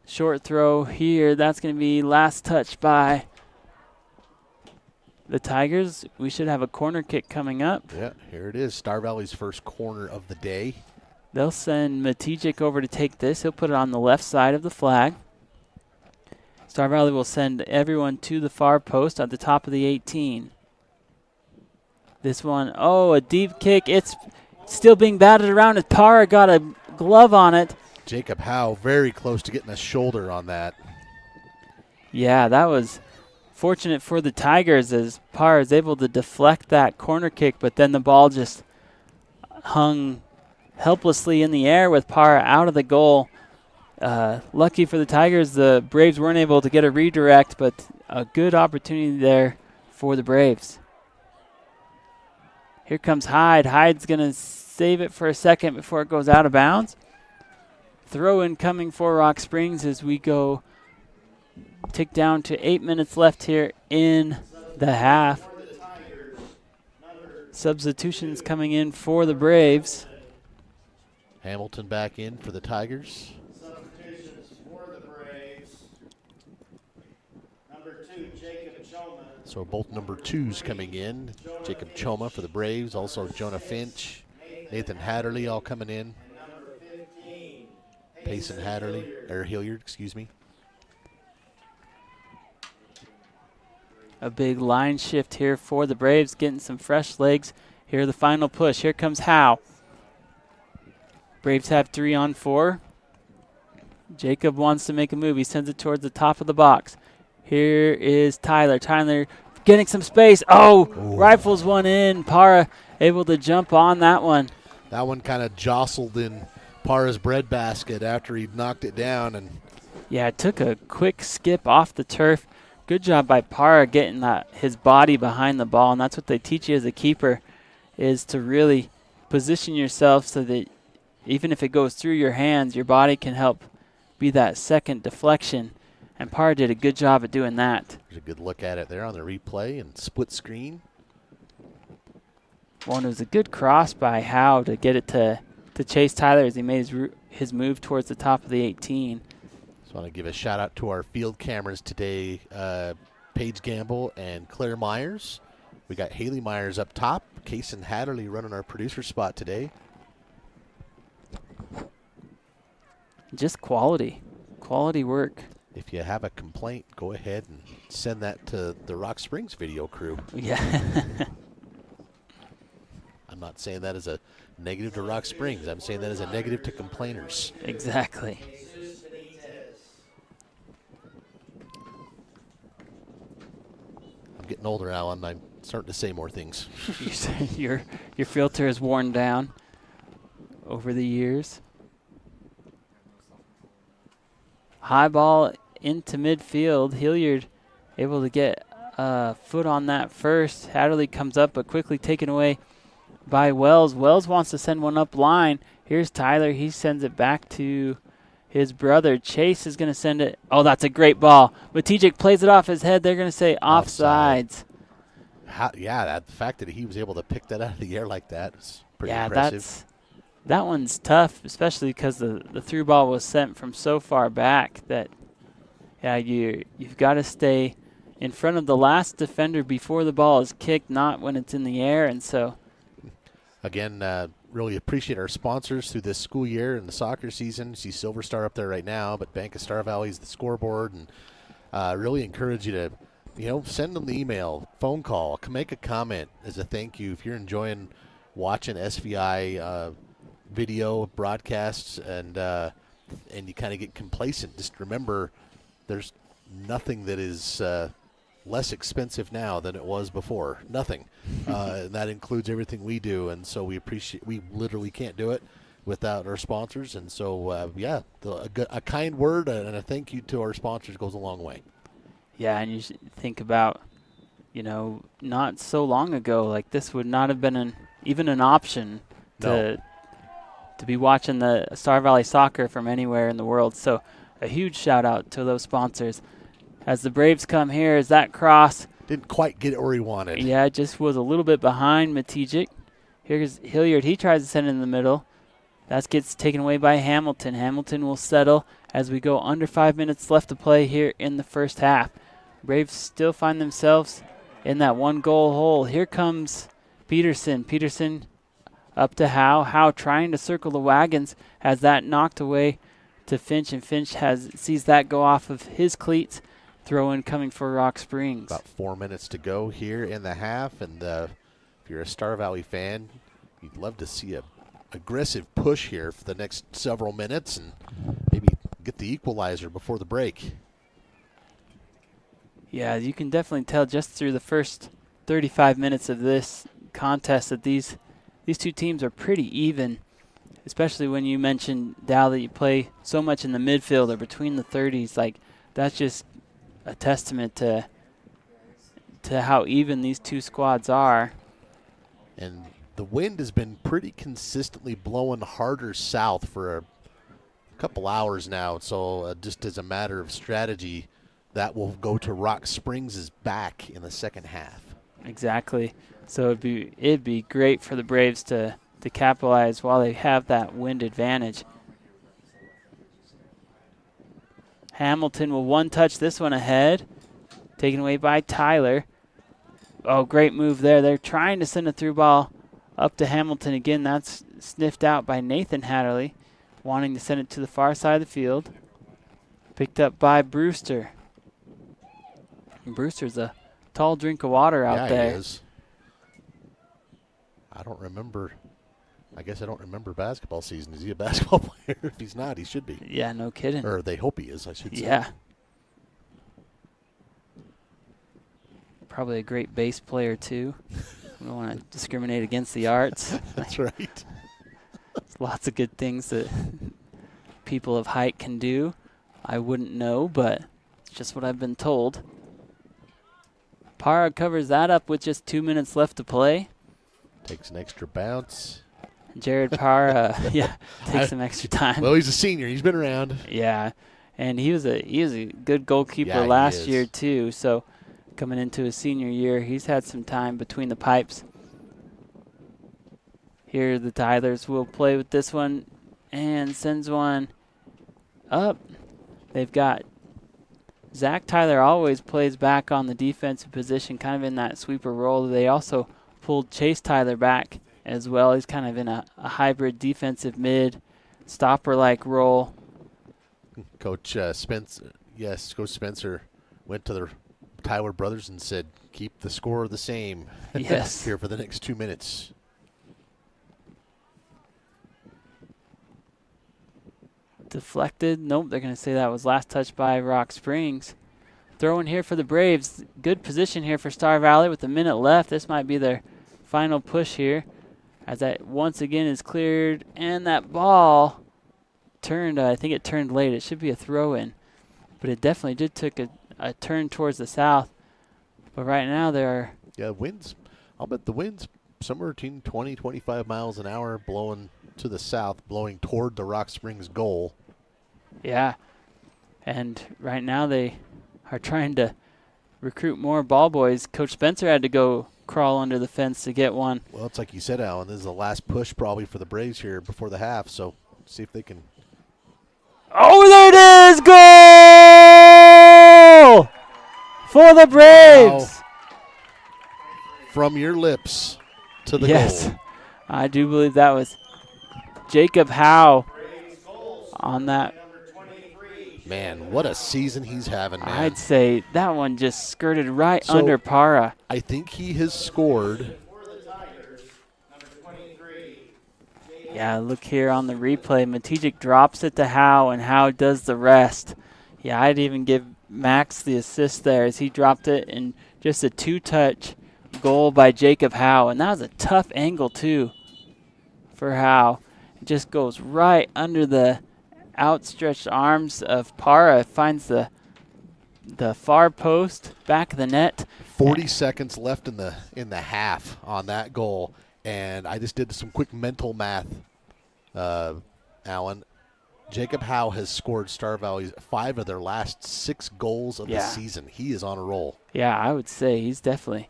Speaker 6: Short throw here. That's going to be last touch by the Tigers. We should have a corner kick coming up.
Speaker 7: Yeah, here it is. Star Valley's first corner of the day.
Speaker 6: They'll send Matijek over to take this. He'll put it on the left side of the flag. Star Valley will send everyone to the far post at the top of the 18. This one, a deep kick. It's still being batted around as Parra got a glove on it.
Speaker 7: Jacob Howe very close to getting a shoulder on that.
Speaker 6: Yeah, that was fortunate for the Tigers as Parra is able to deflect that corner kick, but then the ball just hung helplessly in the air with Parra out of the goal. Lucky for the Tigers, the Braves weren't able to get a redirect, but a good opportunity there for the Braves. Here comes Hyde. Hyde's going to save it for a second before it goes out of bounds. Throw in coming for Rock Springs as we go tick down to 8 minutes left here in the half. Substitutions coming in for the Braves.
Speaker 7: Hamilton back in for the Tigers.
Speaker 5: Substitutions for the Braves. Number 2, Jacob Choma.
Speaker 7: So both number 2s coming in. Jacob Choma for the Braves, also Jonah Finch, Nathan Hatterley all coming in. Payson Hilliard, excuse me.
Speaker 6: A big line shift here for the Braves, getting some fresh legs. Here the final push. Here comes Howe. Braves have 3 on 4. Jacob wants to make a move. He sends it towards the top of the box. Here is Tyler. Tyler getting some space. Rifles one in. Parra able to jump on that one.
Speaker 7: That one kind of jostled in Parra's breadbasket after he knocked it down. And
Speaker 6: yeah, it took a quick skip off the turf. Good job by Parra getting his body behind the ball, and that's what they teach you as a keeper, is to really position yourself so that even if it goes through your hands, your body can help be that second deflection. And Parra did a good job at doing that.
Speaker 7: There's a good look at it there on the replay and split screen.
Speaker 6: Well, and it was a good cross by Howe to get it to Chase Tyler as he made his move towards the top of the 18.
Speaker 7: Just want to give a shout out to our field cameras today, Paige Gamble and Claire Myers. We got Haley Myers up top, Kaysen Hatterley running our producer spot today.
Speaker 6: Just quality work.
Speaker 7: If you have a complaint, go ahead and send that to the Rock Springs video crew.
Speaker 6: Yeah.
Speaker 7: I'm not saying that as a negative to Rock Springs. I'm saying that as a negative to complainers.
Speaker 6: Exactly.
Speaker 7: I'm getting older, Alan. I'm starting to say more things.
Speaker 6: your filter is worn down over the years. High ball into midfield. Hilliard able to get a foot on that first. Hatterley comes up, but quickly taken away by Wells. Wells wants to send one up line. Here's Tyler. He sends it back to his brother. Chase is going to send it. Oh, that's a great ball. Matijek plays it off his head. They're going to say offsides.
Speaker 7: The fact that he was able to pick that out of the air like that is pretty impressive.
Speaker 6: That one's tough, especially because the through ball was sent from so far back that, you've got to stay in front of the last defender before the ball is kicked, not when it's in the air. And so,
Speaker 7: again, really appreciate our sponsors through this school year and the soccer season. See Silver Star up there right now, but Bank of Star Valley is the scoreboard, and really encourage you to, send them the email, phone call, make a comment as a thank you if you're enjoying watching SVI video broadcasts, and and you kind of get complacent. Just remember, there's nothing that is less expensive now than it was before. Nothing. And that includes everything we do. And so we literally can't do it without our sponsors. And so, a kind word and a thank you to our sponsors goes a long way.
Speaker 6: Yeah, and you think about, not so long ago, like this would not have been even an option to be watching the Star Valley soccer from anywhere in the world. So a huge shout out to those sponsors. As the Braves come here, as that cross
Speaker 7: didn't quite get it where he wanted.
Speaker 6: Yeah, it just was a little bit behind Matijic. Here's Hilliard. He tries to send it in the middle. That gets taken away by Hamilton. Hamilton will settle as we go under 5 minutes left to play here in the first half. Braves still find themselves in that 1-goal hole. Here comes Peterson. Peterson up to Howe. Howe trying to circle the wagons, has that knocked away to Finch, and Finch sees that go off of his cleats. Throw in coming for Rock Springs.
Speaker 7: About 4 minutes to go here in the half, and if you're a Star Valley fan, you'd love to see a aggressive push here for the next several minutes and maybe get the equalizer before the break.
Speaker 6: Yeah, you can definitely tell just through the first 35 minutes of this contest that these two teams are pretty even, especially when you mentioned, Dal, that you play so much in the midfield or between the 30s. Like, that's just a testament to how even these two squads are.
Speaker 7: And the wind has been pretty consistently blowing harder south for a couple hours now. So just as a matter of strategy, that will go to Rock Springs' back in the second half.
Speaker 6: Exactly. So it'd be great for the Braves to capitalize while they have that wind advantage. Hamilton will one-touch this one ahead. Taken away by Tyler. Oh, great move there. They're trying to send a through ball up to Hamilton again. That's sniffed out by Nathan Hatterley, wanting to send it to the far side of the field. Picked up by Brewster. And Brewster's a tall drink of water out there.
Speaker 7: Yeah, he is. I guess I don't remember basketball season. Is he a basketball player? If he's not, he should be.
Speaker 6: Yeah, no kidding.
Speaker 7: Or they hope he is, I should say.
Speaker 6: Yeah. Probably a great bass player, too. We don't want to discriminate against the arts.
Speaker 7: That's right.
Speaker 6: Lots of good things that people of height can do. I wouldn't know, but it's just what I've been told. Parra covers that up with just 2 minutes left to play.
Speaker 7: Takes an extra bounce.
Speaker 6: Jared Parra, takes some extra time.
Speaker 7: Well, he's a senior. He's been around.
Speaker 6: Yeah, and he was a good goalkeeper last year too. So coming into his senior year, he's had some time between the pipes. Here the Tylers will play with this one and sends one up. They've got Zach Tyler always plays back on the defensive position, kind of in that sweeper role. They also pulled Chase Tyler back as well. He's kind of in a hybrid defensive mid stopper-like role.
Speaker 7: Coach Spencer went to the Tyler brothers and said, keep the score the same.
Speaker 6: Yes.
Speaker 7: Here for the next 2 minutes.
Speaker 6: Deflected. Nope, they're going to say that was last touch by Rock Springs. Throw in here for the Braves. Good position here for Star Valley with a minute left. This might be their final push here, as that once again is cleared, and that ball turned, I think it turned late. It should be a throw-in, but it definitely did take a turn towards the south. But right now there are...
Speaker 7: Yeah, winds, I'll bet the wind's somewhere between 20, 25 miles an hour blowing to the south, blowing toward the Rock Springs goal.
Speaker 6: Yeah, and right now they are trying to recruit more ball boys. Coach Spencer had to go crawl under the fence to get one.
Speaker 7: Well, it's like you said, Alan, this is the last push probably for the Braves here before the half, so see if they can.
Speaker 6: Oh, there it is! Goal for the Braves!
Speaker 7: Wow. From your lips to the
Speaker 6: yes,
Speaker 7: goal.
Speaker 6: I do believe that was Jacob Howe on that.
Speaker 7: Man, what a season he's having, man.
Speaker 6: I'd say that one just skirted right under Parra.
Speaker 7: I think he has scored
Speaker 6: Yeah, look here on the replay. Matijik drops it to Howe, and Howe does the rest. Yeah, I'd even give Max the assist there as he dropped it in just a two-touch goal by Jacob Howe. And that was a tough angle, too, for Howe. It just goes right under the outstretched arms of Para. Finds the far post, back of the net.
Speaker 7: 40 seconds left in the half on that goal. And I just did some quick mental math, Alan. Jacob Howe has scored Star Valley's 5 of their last 6 goals of the season. He is on a roll.
Speaker 6: Yeah, I would say he's definitely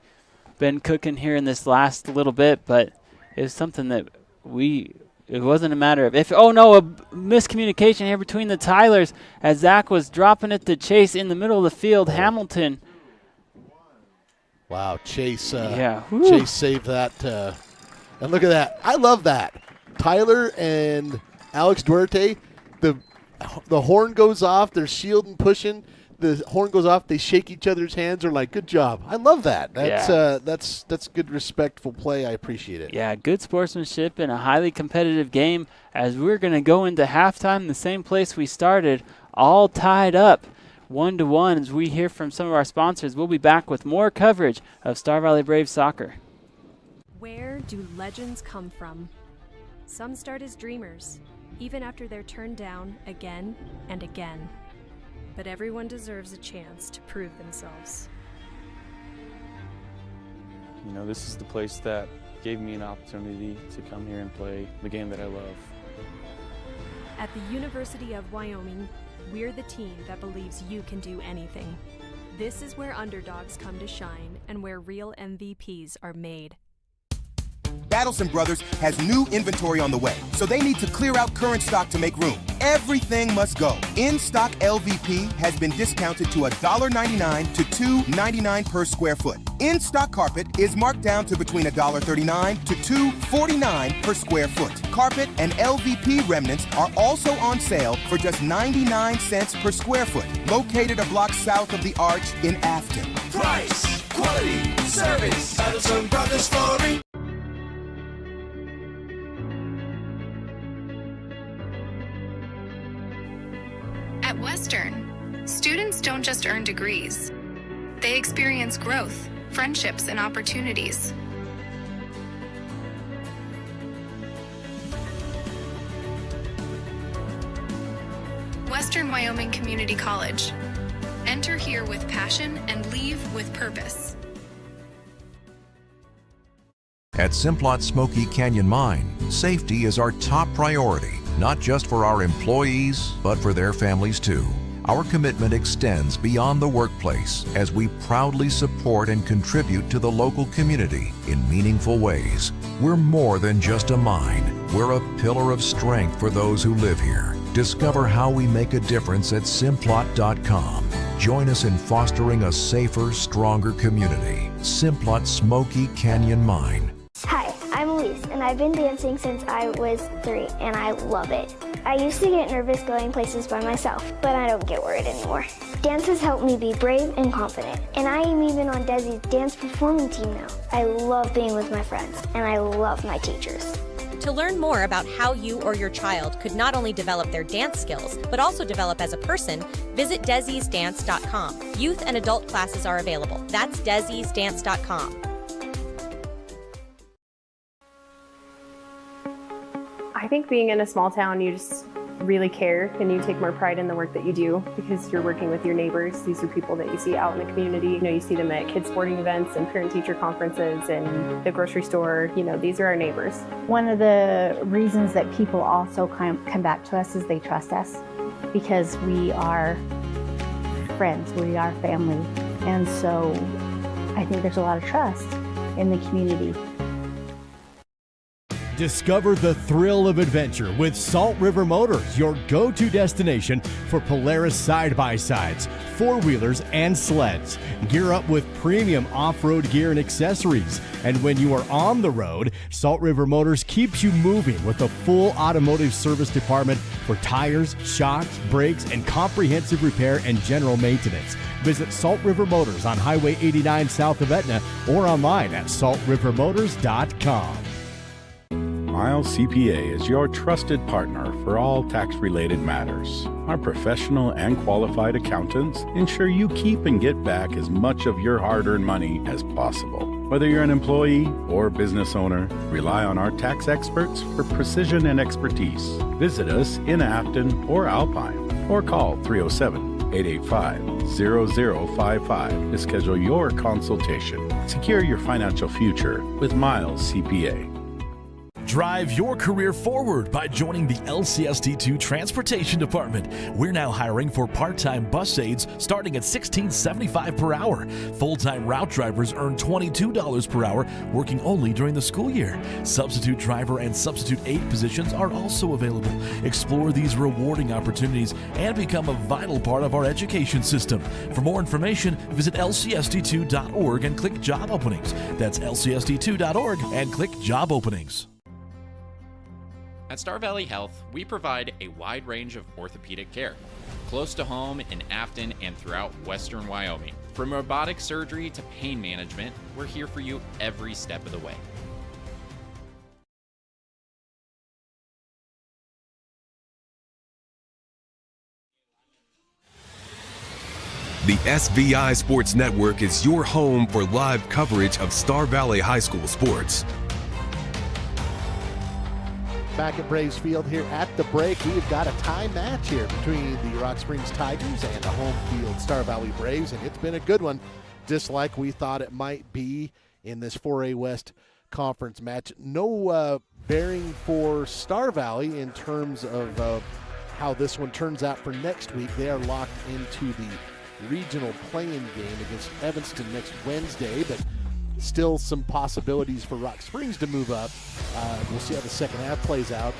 Speaker 6: been cooking here in this last little bit, but it was something that it wasn't a matter of if, oh no, a miscommunication here between the Tylers as Zach was dropping it to Chase in the middle of the field. Hamilton.
Speaker 7: Wow, Chase.
Speaker 6: Chase
Speaker 7: Chase saved that. And look at that. I love that. Tyler and Alex Duarte, the horn goes off. They're shielding, pushing. The horn goes off. They shake each other's hands. They're like, good job. I love that. That's good, respectful play. I appreciate it.
Speaker 6: Yeah, good sportsmanship in a highly competitive game as we're going to go into halftime the same place we started, all tied up 1-1 as we hear from some of our sponsors. We'll be back with more coverage of Star Valley Braves soccer.
Speaker 8: Where do legends come from? Some start as dreamers, even after they're turned down again and again. But everyone deserves a chance to prove themselves.
Speaker 9: You know, this is the place that gave me an opportunity to come here and play the game that I love.
Speaker 8: At the University of Wyoming, we're the team that believes you can do anything. This is where underdogs come to shine and where real MVPs are made.
Speaker 10: Battleson Brothers has new inventory on the way, so they need to clear out current stock to make room. Everything must go. In-stock LVP has been discounted to $1.99 to $2.99 per square foot. In-stock carpet is marked down to between $1.39 to $2.49 per square foot. Carpet and LVP remnants are also on sale for just 99 cents per square foot, located a block south of the Arch in Afton.
Speaker 11: Price, quality, service, Battleson Brothers Flooring.
Speaker 12: At Western, students don't just earn degrees. They experience growth, friendships, and opportunities. Western Wyoming Community College. Enter here with passion and leave with purpose.
Speaker 13: At Simplot Smoky Canyon Mine, safety is our top priority, not just for our employees, but for their families too. Our commitment extends beyond the workplace as we proudly support and contribute to the local community in meaningful ways. We're more than just a mine. We're a pillar of strength for those who live here. Discover how we make a difference at Simplot.com. Join us in fostering a safer, stronger community. Simplot Smoky Canyon Mine.
Speaker 14: Hi, I'm Elise, and I've been dancing since I was 3, and I love it. I used to get nervous going places by myself, but I don't get worried anymore. Dance has helped me be brave and confident, and I am even on Desi's dance performing team now. I love being with my friends, and I love my teachers.
Speaker 15: To learn more about how you or your child could not only develop their dance skills, but also develop as a person, visit DesisDance.com. Youth and adult classes are available. That's DesisDance.com.
Speaker 16: I think being in a small town, you just really care and you take more pride in the work that you do because you're working with your neighbors. These are people that you see out in the community. You know, you see them at kids' sporting events and parent-teacher conferences and the grocery store. You know, these are our neighbors.
Speaker 17: One of the reasons that people also come back to us is they trust us because we are friends, we are family. And so I think there's a lot of trust in the community.
Speaker 18: Discover the thrill of adventure with Salt River Motors, your go-to destination for Polaris side-by-sides, four-wheelers, and sleds. Gear up with premium off-road gear and accessories. And when you are on the road, Salt River Motors keeps you moving with a full automotive service department for tires, shocks, brakes, and comprehensive repair and general maintenance. Visit Salt River Motors on Highway 89 south of Etna or online at saltrivermotors.com.
Speaker 19: Miles CPA is your trusted partner for all tax-related matters. Our professional and qualified accountants ensure you keep and get back as much of your hard-earned money as possible. Whether you're an employee or business owner, rely on our tax experts for precision and expertise. Visit us in Afton or Alpine, or call 307-885-0055 to schedule your consultation. Secure your financial future with Miles CPA.
Speaker 20: Drive your career forward by joining the LCSD2 Transportation Department. We're now hiring for part-time bus aides starting at $16.75 per hour. Full-time route drivers earn $22 per hour, working only during the school year. Substitute driver and substitute aide positions are also available. Explore these rewarding opportunities and become a vital part of our education system. For more information, visit lcsd2.org and click Job Openings. That's lcsd2.org and click Job Openings.
Speaker 21: At Star Valley Health, we provide a wide range of orthopedic care, close to home in Afton and throughout western Wyoming. From robotic surgery to pain management, we're here for you every step of the way.
Speaker 1: The SVI Sports Network is your home for live coverage of Star Valley High School sports.
Speaker 7: Back at Braves Field here at the break, we've got a tie match here between the Rock Springs Tigers and the home field Star Valley Braves, and it's been a good one, just like we thought it might be in this 4A West Conference match. No bearing for Star Valley in terms of how this one turns out for next week. They are locked into the regional play-in game against Evanston next Wednesday, but still some possibilities for Rock Springs to move up. We'll see how the second half plays out.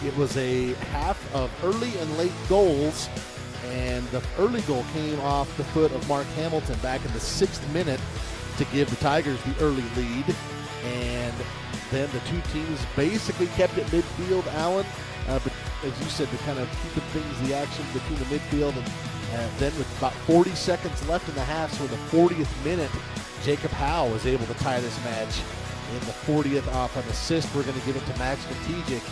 Speaker 7: It was a half of early and late goals, and the early goal came off the foot of Mark Hamilton back in the 6th minute to give the Tigers the early lead. And then the two teams basically kept it midfield, Allen. But as you said, to kind of keep things, the action between the midfield, and then with about 40 seconds left in the half, so in the 40th minute, Jacob Howe was able to tie this match in the 40th off an assist. We're going to give it to Max Strategic,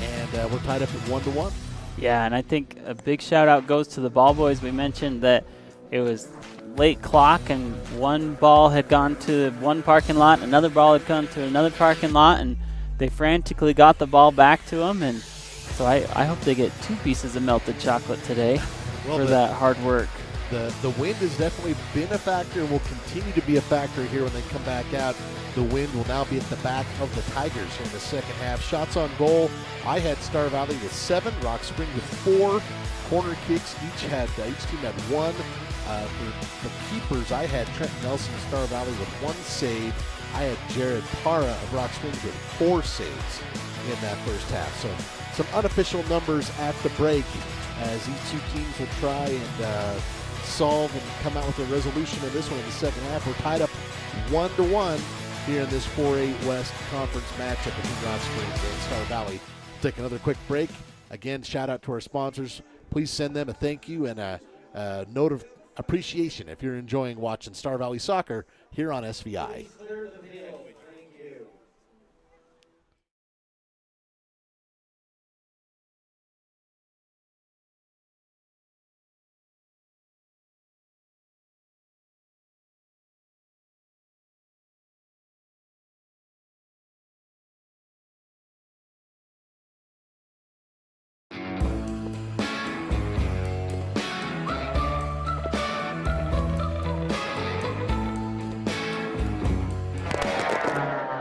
Speaker 7: and we're tied up at 1-1.
Speaker 6: Yeah, and I think a big shout out goes to the ball boys. We mentioned that it was late clock and one ball had gone to one parking lot, another ball had gone to another parking lot, and they frantically got the ball back to them. And so I hope they get 2 pieces of melted chocolate today for that hard work.
Speaker 7: The wind has definitely been a factor and will continue to be a factor here when they come back out. The wind will now be at the back of the Tigers in the second half. Shots on goal, I had Star Valley with 7, Rock Springs with 4. Corner kicks, each team had 1. For the keepers, I had Trent Nelson of Star Valley with 1 save. I had Jared Parra of Rock Springs with 4 saves in that first half. So some unofficial numbers at the break as these two teams will try and solve and come out with a resolution in this one in the second half. We're tied up 1-1 here in this 4A West Conference matchup between Rock Springs and Star Valley. We'll take another quick break. Again, shout out to our sponsors. Please send them a thank you and a note of appreciation if you're enjoying watching Star Valley Soccer here on SVI.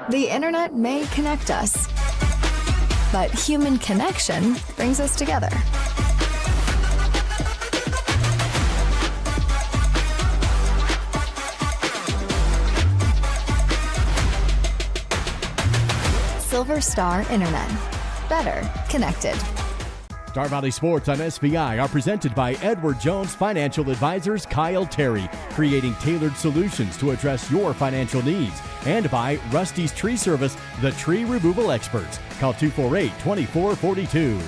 Speaker 22: The internet may connect us, but human connection brings us together. Silver Star Internet. Better connected.
Speaker 18: Star Valley Sports on SVI are presented by Edward Jones Financial Advisors Kyle Terry, creating tailored solutions to address your financial needs. And by Rusty's Tree Service, the tree removal experts. Call 248-2442.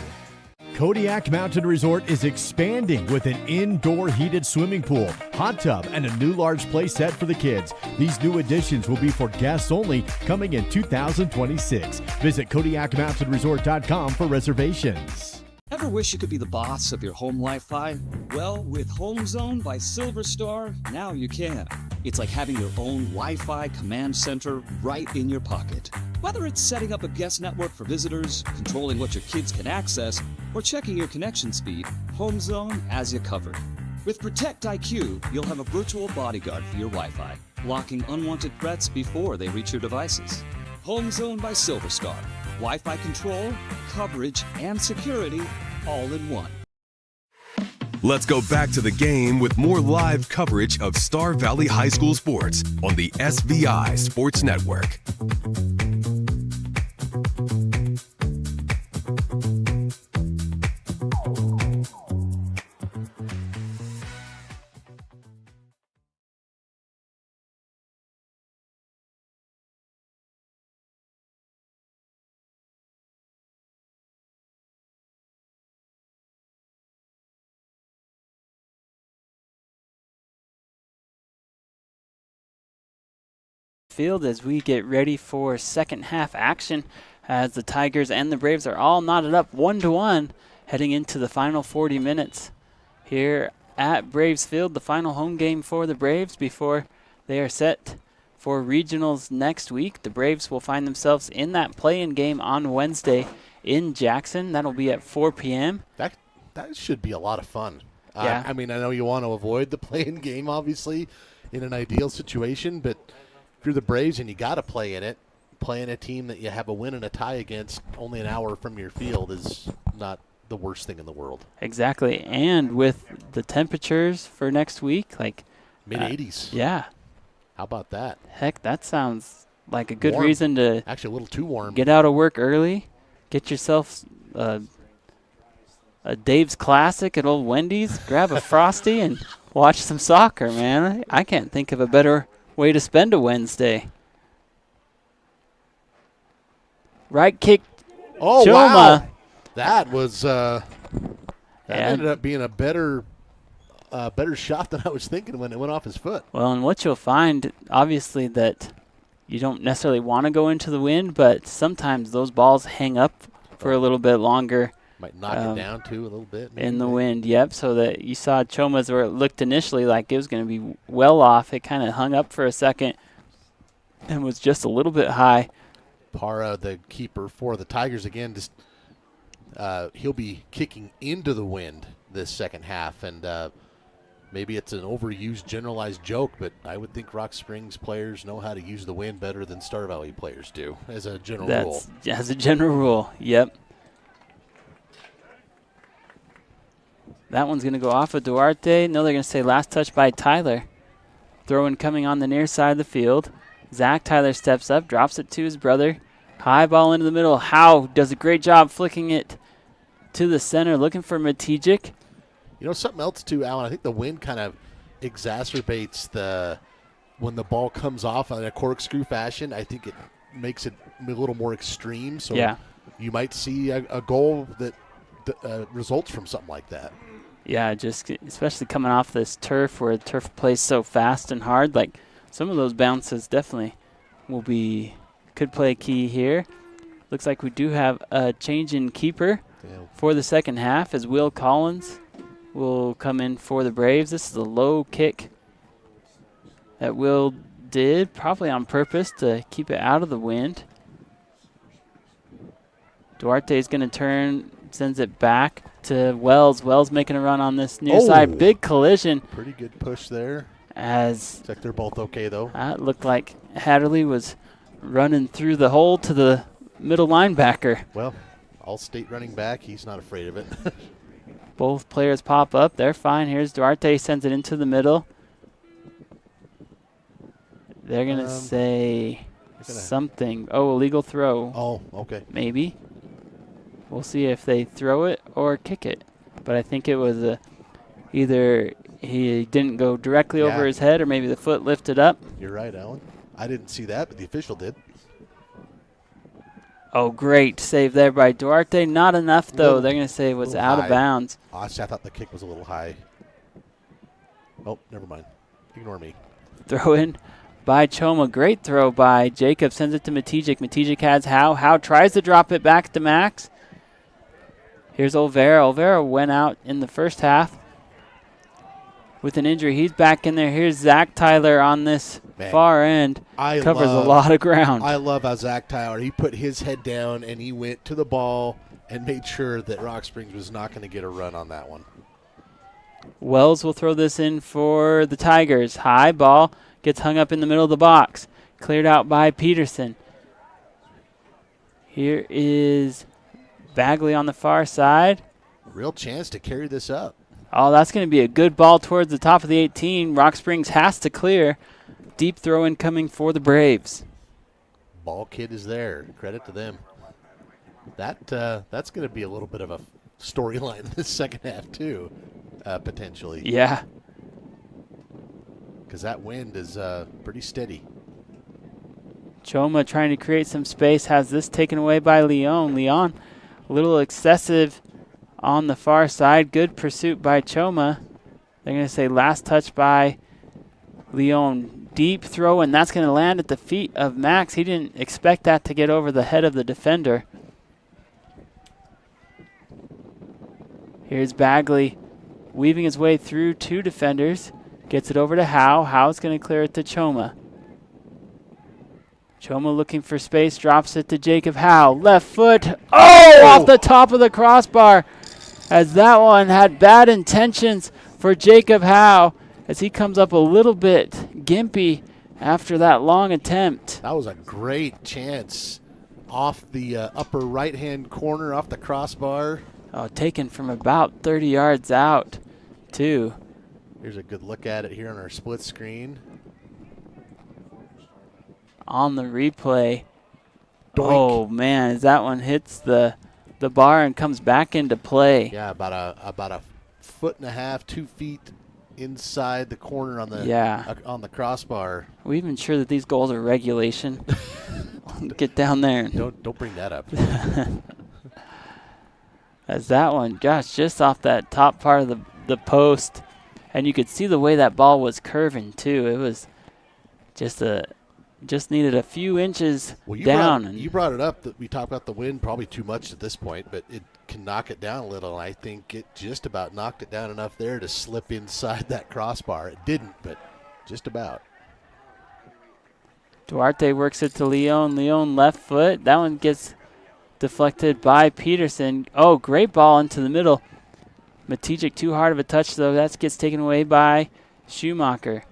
Speaker 18: Kodiak Mountain Resort is expanding with an indoor heated swimming pool, hot tub, and a new large play set for the kids. These new additions will be for guests only, coming in 2026. Visit KodiakMountainResort.com for reservations.
Speaker 2: Ever wish you could be the boss of your home Wi-Fi? Well, with Home Zone by Silver Star, now you can. It's like having your own Wi-Fi command center right in your pocket. Whether it's setting up a guest network for visitors, controlling what your kids can access, or checking your connection speed, Home Zone has you covered. With Protect IQ, you'll have a virtual bodyguard for your Wi-Fi, blocking unwanted threats before they reach your devices. Home Zone by Silver Star. Wi-Fi control, coverage, and security all in one.
Speaker 1: Let's go back to the game with more live coverage of Star Valley High School sports on the SVI Sports Network.
Speaker 6: Field as we get ready for second half action, as the Tigers and the Braves are all knotted up 1-1 heading into the final 40 minutes here at Braves Field, the final home game for the Braves before they are set for regionals next week. The Braves will find themselves in that play-in game on Wednesday in Jackson. That'll be at 4 p.m.
Speaker 7: That should be a lot of fun.
Speaker 6: Yeah.
Speaker 7: I mean, I know you want to avoid the play-in game, obviously, in an ideal situation, but if you're the Braves and you got to play in it, playing a team that you have a win and a tie against only an hour from your field is not the worst thing in the world.
Speaker 6: Exactly. And with the temperatures for next week, like
Speaker 7: mid-80s.
Speaker 6: Yeah.
Speaker 7: How about that?
Speaker 6: Heck, that sounds like a good
Speaker 7: Warm.
Speaker 6: reason to
Speaker 7: actually a little too warm.
Speaker 6: Get out of work early, get yourself a Dave's Classic at Old Wendy's, grab a Frosty, and watch some soccer, man. I can't think of a better way to spend a Wednesday. Right kick.
Speaker 7: Oh,
Speaker 6: Choma.
Speaker 7: wow. That was that ended up being a better shot than I was thinking when it went off his foot.
Speaker 6: Well, and what you'll find, obviously, that you don't necessarily want to go into the wind, but sometimes those balls hang up for a little bit longer.
Speaker 7: Might knock it down, too, a little bit.
Speaker 6: In the wind, yep. So that you saw Choma's where it looked initially like it was going to be well off. It kind of hung up for a second and was just a little bit high.
Speaker 7: Para, the keeper for the Tigers, again, just he'll be kicking into the wind this second half. And maybe it's an overused, generalized joke, but I would think Rock Springs players know how to use the wind better than Star Valley players do, as a general rule.
Speaker 6: As a general rule, yep. That one's going to go off of Duarte. No, they're going to say last touch by Tyler. Throw-in coming on the near side of the field. Zach Tyler steps up, drops it to his brother. High ball into the middle. Howe does a great job flicking it to the center, looking for Matijic.
Speaker 7: You know, something else too, Alan, I think the wind kind of exacerbates when the ball comes off in a corkscrew fashion. I think it makes it a little more extreme. So you might see a goal that results from something like that.
Speaker 6: Yeah, just especially coming off this turf where the turf plays so fast and hard. Like some of those bounces definitely could play a key here. Looks like we do have a change in keeper for the second half as Will Collins will come in for the Braves. This is a low kick that Will did, probably on purpose to keep it out of the wind. Duarte is going to turn, sends it back to Wells. Wells making a run on this near side. Big collision.
Speaker 7: Pretty good push there.
Speaker 6: Looks
Speaker 7: like they're both okay, though.
Speaker 6: It looked like Hatterley was running through the hole to the middle linebacker.
Speaker 7: Well, All-State running back, he's not afraid of it.
Speaker 6: Both players pop up. They're fine. Here's Duarte, sends it into the middle. They're going to say something. Oh, illegal throw.
Speaker 7: Oh, okay.
Speaker 6: Maybe. We'll see if they throw it or kick it. But I think it was either he didn't go directly over his head or maybe the foot lifted up.
Speaker 7: You're right, Alan. I didn't see that, but the official did.
Speaker 6: Oh, great save there by Duarte. Not enough, though. They're going to say it was out of bounds.
Speaker 7: Honestly, I thought the kick was a little high. Oh, never mind. Ignore me.
Speaker 6: Throw in by Choma. Great throw by Jacob. Sends it to Matijic. Matijic has Howe. Howe tries to drop it back to Max. Here's Olvera. Olvera went out in the first half with an injury. He's back in there. Here's Zach Tyler on this far end. Covers a lot of ground.
Speaker 7: I love how Zach Tyler, he put his head down and he went to the ball and made sure that Rock Springs was not going to get a run on that one.
Speaker 6: Wells will throw this in for the Tigers. High ball gets hung up in the middle of the box. Cleared out by Peterson. Here is Bagley on the far side.
Speaker 7: Real chance to carry this up.
Speaker 6: Oh, that's going to be a good ball towards the top of the 18. Rock Springs has to clear. Deep throw in coming for the Braves.
Speaker 7: Ball kid is there. Credit to them. That's going to be a little bit of a storyline in the second half too, potentially.
Speaker 6: Yeah.
Speaker 7: Because that wind is pretty steady.
Speaker 6: Choma trying to create some space, has this taken away by Leon. Leon, a little excessive on the far side. Good pursuit by Choma. They're going to say last touch by Leon. Deep throw, and that's going to land at the feet of Max. He didn't expect that to get over the head of the defender. Here's Bagley weaving his way through two defenders. Gets it over to Howe. Howe's going to clear it to Choma. Choma looking for space, drops it to Jacob Howe. Left foot. Oh, off the top of the crossbar. As that one had bad intentions for Jacob Howe as he comes up a little bit gimpy after that long attempt.
Speaker 7: That was a great chance off the upper right-hand corner, off the crossbar.
Speaker 6: Oh, taken from about 30 yards out, too.
Speaker 7: Here's a good look at it here on our split screen.
Speaker 6: On the replay.
Speaker 7: Doink.
Speaker 6: Oh, man, as that one hits the bar and comes back into play.
Speaker 7: Yeah, about a foot and a half, 2 feet inside the corner on the crossbar.
Speaker 6: Are we even sure that these goals are regulation? Get down there.
Speaker 7: Don't bring that up.
Speaker 6: As that one, gosh, just off that top part of the post, and you could see the way that ball was curving too. It was just needed a few inches down.
Speaker 7: You brought it up that we talked about the wind probably too much at this point, but it can knock it down a little, and I think it just about knocked it down enough there to slip inside that crossbar. It didn't, but just about.
Speaker 6: Duarte works it to Leon. Leon left foot. That one gets deflected by Peterson. Oh, great ball into the middle. Matijic too hard of a touch, though. That gets taken away by Schumacher.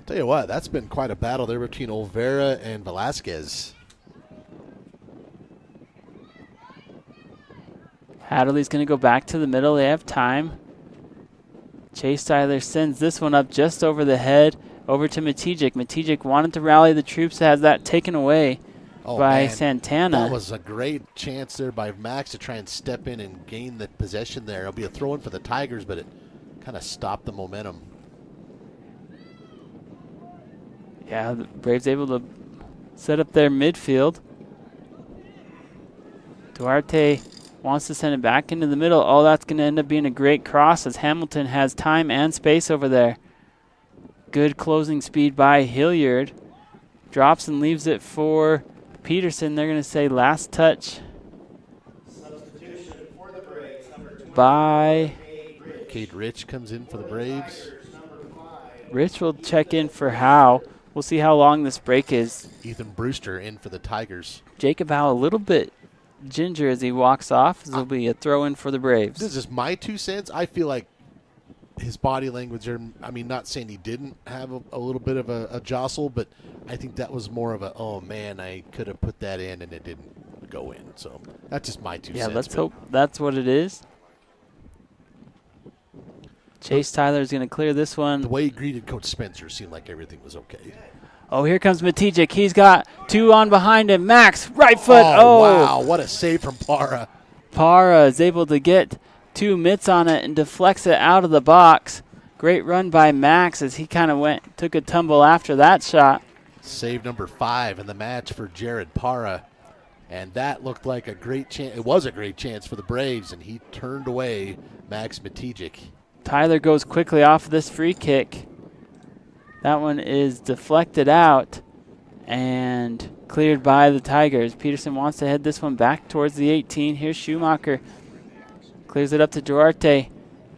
Speaker 7: Tell you what, that's been quite a battle there between Olvera and Velasquez.
Speaker 6: Hadley's going to go back to the middle. They have time. Chase Tyler sends this one up just over the head, over to Matijic. Matijic wanted to rally the troops, has that taken away by Santana.
Speaker 7: That was a great chance there by Max to try and step in and gain the possession there. It'll be a throw-in for the Tigers, but it kind of stopped the momentum.
Speaker 6: Yeah, the Braves able to set up their midfield. Duarte wants to send it back into the middle. Oh, that's going to end up being a great cross as Hamilton has time and space over there. Good closing speed by Hilliard. Drops and leaves it for Peterson. They're going to say last touch by
Speaker 7: Cade Rich comes in for the Braves.
Speaker 6: Rich will check in for Howe. We'll see how long this break is.
Speaker 7: Ethan Brewster in for the Tigers.
Speaker 6: Jacob Howe a little bit ginger as he walks off. This will be a throw-in for the Braves.
Speaker 7: This is my 2 cents. I feel like his body language, not saying he didn't have a little bit of a jostle, but I think that was more of a, oh, man, I could have put that in and it didn't go in. So that's just my 2 cents.
Speaker 6: Yeah, let's hope that's what it is. Chase Tyler's going to clear this one.
Speaker 7: The way he greeted Coach Spencer seemed like everything was okay.
Speaker 6: Oh, here comes Matijic. He's got 2 on behind him. Max, right foot.
Speaker 7: Oh, wow. What a save from Parra.
Speaker 6: Parra is able to get 2 mitts on it and deflects it out of the box. Great run by Max as he kind of took a tumble after that shot.
Speaker 7: Save number 5 in the match for Jared Parra. And that looked like a great chance. It was a great chance for the Braves, and he turned away Max Matijic.
Speaker 6: Tyler goes quickly off of this free kick. That one is deflected out and cleared by the Tigers. Peterson wants to head this one back towards the 18. Here's Schumacher. Clears it up to Duarte.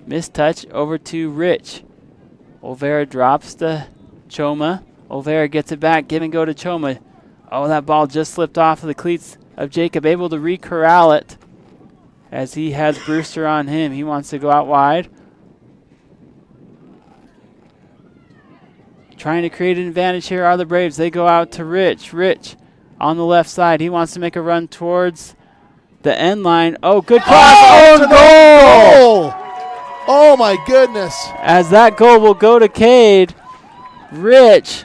Speaker 6: Missed touch over to Rich. Olvera drops to Choma. Olvera gets it back. Give and go to Choma. Oh, that ball just slipped off of the cleats of Jacob. Able to re-corral it as he has Brewster on him. He wants to go out wide. Trying to create an advantage here are the Braves. They go out to Rich. Rich on the left side. He wants to make a run towards the end line. Oh, good cross.
Speaker 7: Goal! Oh, my goodness.
Speaker 6: As that goal will go to Cade. Rich,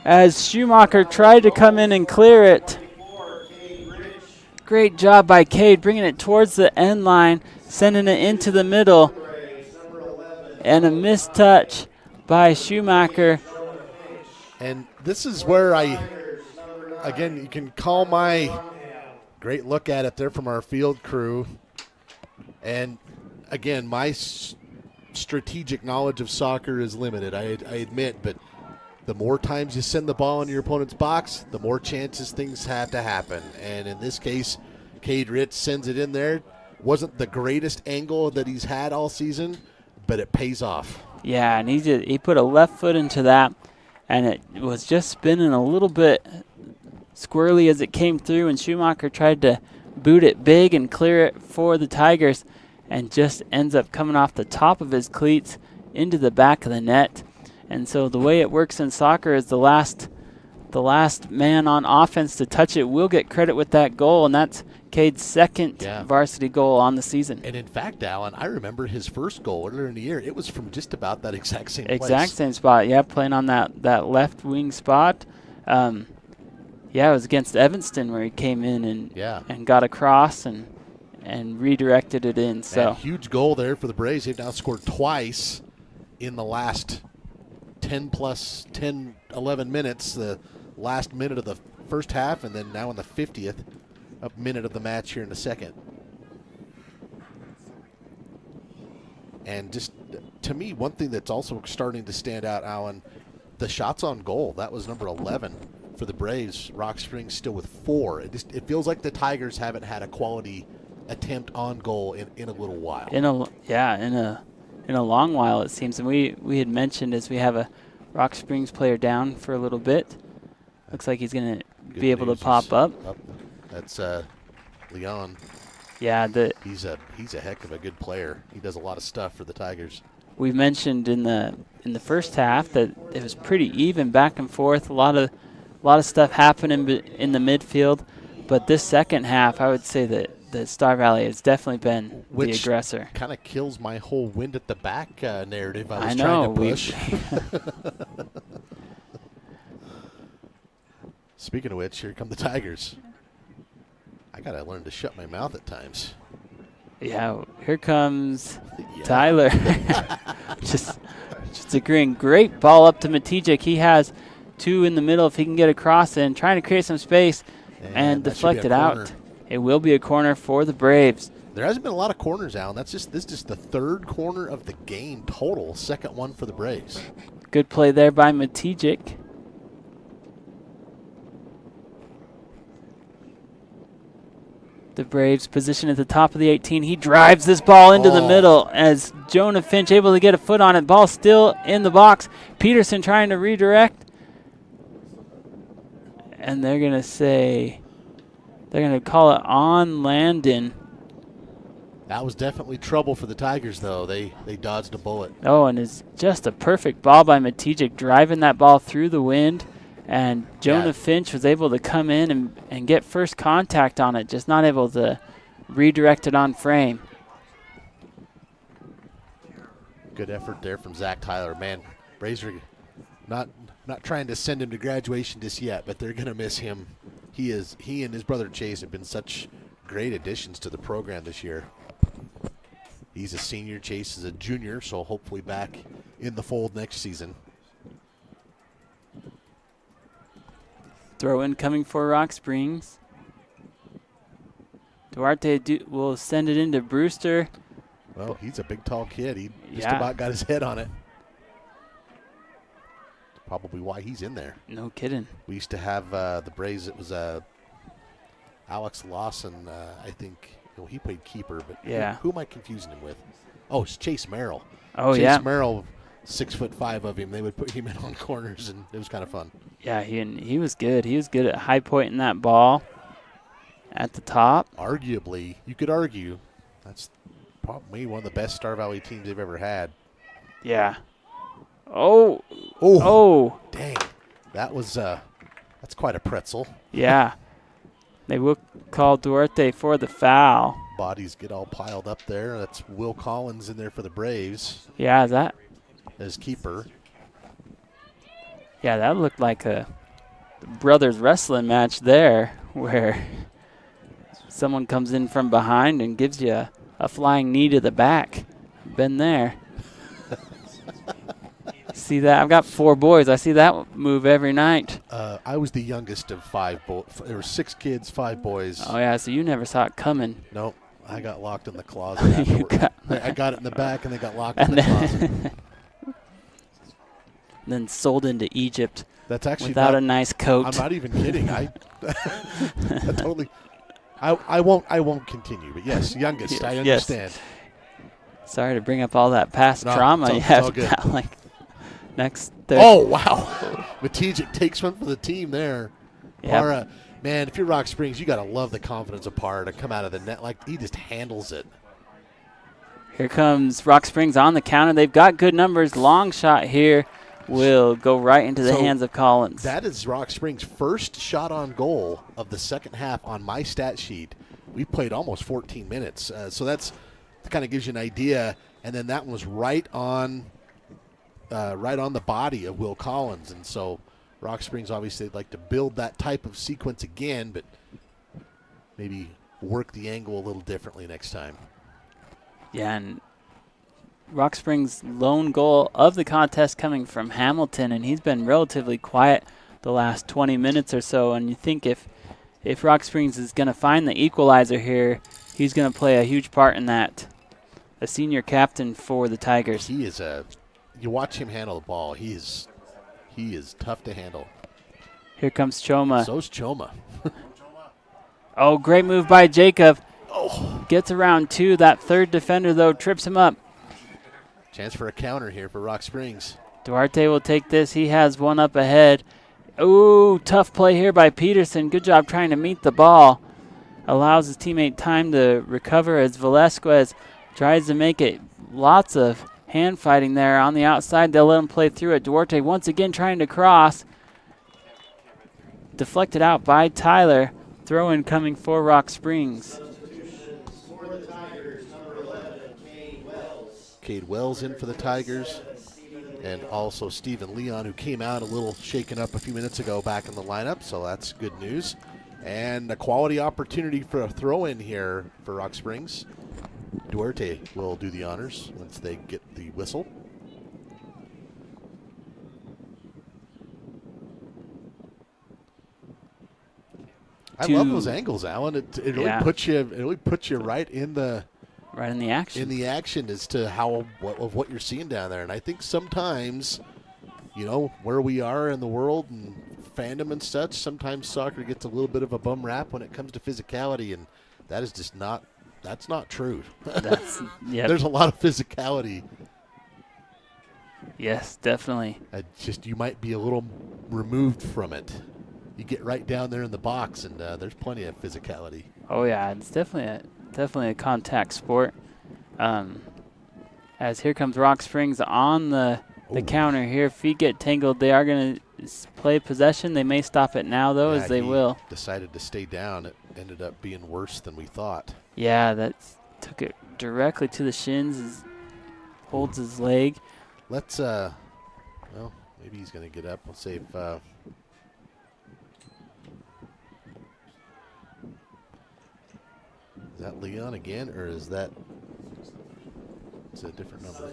Speaker 6: as Schumacher tried to come in and clear it. Great job by Cade, bringing it towards the end line, sending it into the middle. And a missed touch by Schumacher.
Speaker 7: And this is where again, you can call my great look at it there from our field crew. And again, my strategic knowledge of soccer is limited, I admit, but the more times you send the ball into your opponent's box, the more chances things have to happen. And in this case, Cade Rich sends it in there. Wasn't the greatest angle that he's had all season, but it pays off.
Speaker 6: Yeah, and he put a left foot into that, and it was just spinning a little bit squirrely as it came through, and Schumacher tried to boot it big and clear it for the Tigers, and just ends up coming off the top of his cleats into the back of the net. And so the way it works in soccer is the last man on offense to touch it will get credit with that goal, and that's Cade's second varsity goal on the season.
Speaker 7: And in fact, Alan, I remember his first goal earlier in the year. It was from just about that exact same place.
Speaker 6: Exact same spot, yeah, playing on that left wing spot. It was against Evanston where he came in and got across and redirected it in. So
Speaker 7: huge goal there for the Braves. They've now scored twice in the last 10, 11 minutes, the last minute of the first half, and then now in the 50th minute of the match here in the second. And just, to me, one thing that's also starting to stand out, Alan, the shots on goal. That was number 11 for the Braves. Rock Springs still with 4. It feels like the Tigers haven't had a quality attempt on goal in a little while.
Speaker 6: In a long while, it seems. And we had mentioned as we have a Rock Springs player down for a little bit. Looks like he's going to be able to pop up.
Speaker 7: That's Leon.
Speaker 6: Yeah,
Speaker 7: he's a heck of a good player. He does a lot of stuff for the Tigers.
Speaker 6: We mentioned in the first half that it was pretty even back and forth. A lot of stuff happening in the midfield. But this second half, I would say that Star Valley has definitely been the aggressor.
Speaker 7: Kind of kills my whole wind at the back narrative I was trying to push. Speaking of which, here come the Tigers. I got to learn to shut my mouth at times.
Speaker 6: Yeah, here comes Tyler. just agreeing. Great ball up to Matijic. He has 2 in the middle if he can get across and trying to create some space and deflect it out. It will be a corner for the Braves.
Speaker 7: There hasn't been a lot of corners, Alan. This is just the 3rd corner of the game total. Second one for the Braves.
Speaker 6: Good play there by Matijic. The Braves position at the top of the 18. He drives this ball into the middle as Jonah Finch able to get a foot on it. Ball still in the box. Peterson trying to redirect. And they're going to call it on Landon.
Speaker 7: That was definitely trouble for the Tigers, though. They dodged a bullet.
Speaker 6: Oh, and it's just a perfect ball by Matijic, driving that ball through the wind. And Jonah Finch was able to come in and get first contact on it, just not able to redirect it on frame.
Speaker 7: Good effort there from Zach Tyler. Man, Braves are not trying to send him to graduation just yet, but they're going to miss him. He and his brother Chase have been such great additions to the program this year. He's a senior, Chase is a junior, so hopefully back in the fold next season.
Speaker 6: Throw in coming for Rock Springs. Duarte will send it into Brewster.
Speaker 7: Well, he's a big, tall kid. He just
Speaker 6: Yeah.
Speaker 7: about got his head on it. Probably why he's in there.
Speaker 6: No kidding.
Speaker 7: We used to have the Braves. It was Alex Lawson, I think. Well, he played keeper, but
Speaker 6: yeah.
Speaker 7: Who am I confusing him with? Oh, it's Chase Merrill.
Speaker 6: Oh,
Speaker 7: Chase Merrill, 6'5" of him. They would put him in on corners, and it was kind of fun.
Speaker 6: Yeah, he was good. He was good at high pointing that ball at the top.
Speaker 7: Arguably, you could argue that's probably one of the best Star Valley teams they've ever had.
Speaker 6: Yeah. Oh.
Speaker 7: Dang. That was that's quite a pretzel.
Speaker 6: Yeah. They will call Duarte for the foul.
Speaker 7: Bodies get all piled up there. That's Will Collins in there for the Braves.
Speaker 6: Yeah, that
Speaker 7: as keeper.
Speaker 6: Yeah, that looked like a brothers wrestling match there, where someone comes in from behind and gives you a flying knee to the back. Been there. See that? I've got 4 boys. I see that move every night.
Speaker 7: I was the youngest of 5 boys. There were 6 kids, 5 boys.
Speaker 6: Oh, yeah, so you never saw it coming.
Speaker 7: Nope. I got locked in the closet. I got it in the back, and they got locked in the closet.
Speaker 6: Then sold into Egypt.
Speaker 7: That's actually
Speaker 6: without a nice coat.
Speaker 7: I'm not even kidding. I totally. I won't continue. But yes, youngest. I understand.
Speaker 6: Yes. Sorry to bring up all that past trauma you have about, like, next.
Speaker 7: Oh wow, Matijic takes one for the team there.
Speaker 6: Yep.
Speaker 7: Para, man, if you're Rock Springs, you gotta love the confidence of Para to come out of the net like he just handles it.
Speaker 6: Here comes Rock Springs on the counter. They've got good numbers. Long shot here will go right into the hands of Collins.
Speaker 7: That is Rock Springs' first shot on goal of the second half on my stat sheet. We played almost 14 minutes, so that kind of gives you an idea. And then that one was right on the body of Will Collins, and so Rock Springs obviously would like to build that type of sequence again, but maybe work the angle a little differently next time.
Speaker 6: Yeah, and Rock Springs' lone goal of the contest coming from Hamilton, and he's been relatively quiet the last 20 minutes or so. And you think if Rock Springs is going to find the equalizer here, he's going to play a huge part in that. A senior captain for the Tigers.
Speaker 7: He is you watch him handle the ball. He is tough to handle.
Speaker 6: Here comes Choma.
Speaker 7: So's Choma.
Speaker 6: Oh, great move by Jacob. Oh. Gets around 2. That third defender, though, trips him up.
Speaker 7: Chance for a counter here for Rock Springs.
Speaker 6: Duarte will take this. He has one up ahead. Ooh, tough play here by Peterson. Good job trying to meet the ball. Allows his teammate time to recover as Velasquez tries to make it. Lots of hand fighting there on the outside. They'll let him play through it. Duarte once again trying to cross. Deflected out by Tyler. Throw-in coming for Rock Springs.
Speaker 7: Cade Wells in for the Tigers. And also Stephen Leon, who came out a little shaken up a few minutes ago back in the lineup, so that's good news. And a quality opportunity for a throw-in here for Rock Springs. Duarte will do the honors once they get the whistle. I love those angles, Alan. It really puts you right in the
Speaker 6: action.
Speaker 7: In the action as to what you're seeing down there. And I think sometimes, where we are in the world and fandom and such, sometimes soccer gets a little bit of a bum rap when it comes to physicality, and that is just that's not true. There's a lot of physicality.
Speaker 6: Yes, definitely.
Speaker 7: You might be a little removed from it. You get right down there in the box, and there's plenty of physicality.
Speaker 6: Oh yeah, it's definitely a contact sport. As here comes Rock Springs on the counter here. Feet get tangled. They are going to play possession. They may stop it now, though, as they will.
Speaker 7: Decided to stay down. It ended up being worse than we thought.
Speaker 6: Yeah, that took it directly to the shins. Holds his leg.
Speaker 7: Let's, maybe he's going to get up. Let's see if... Is that Leon again, or is that a different number?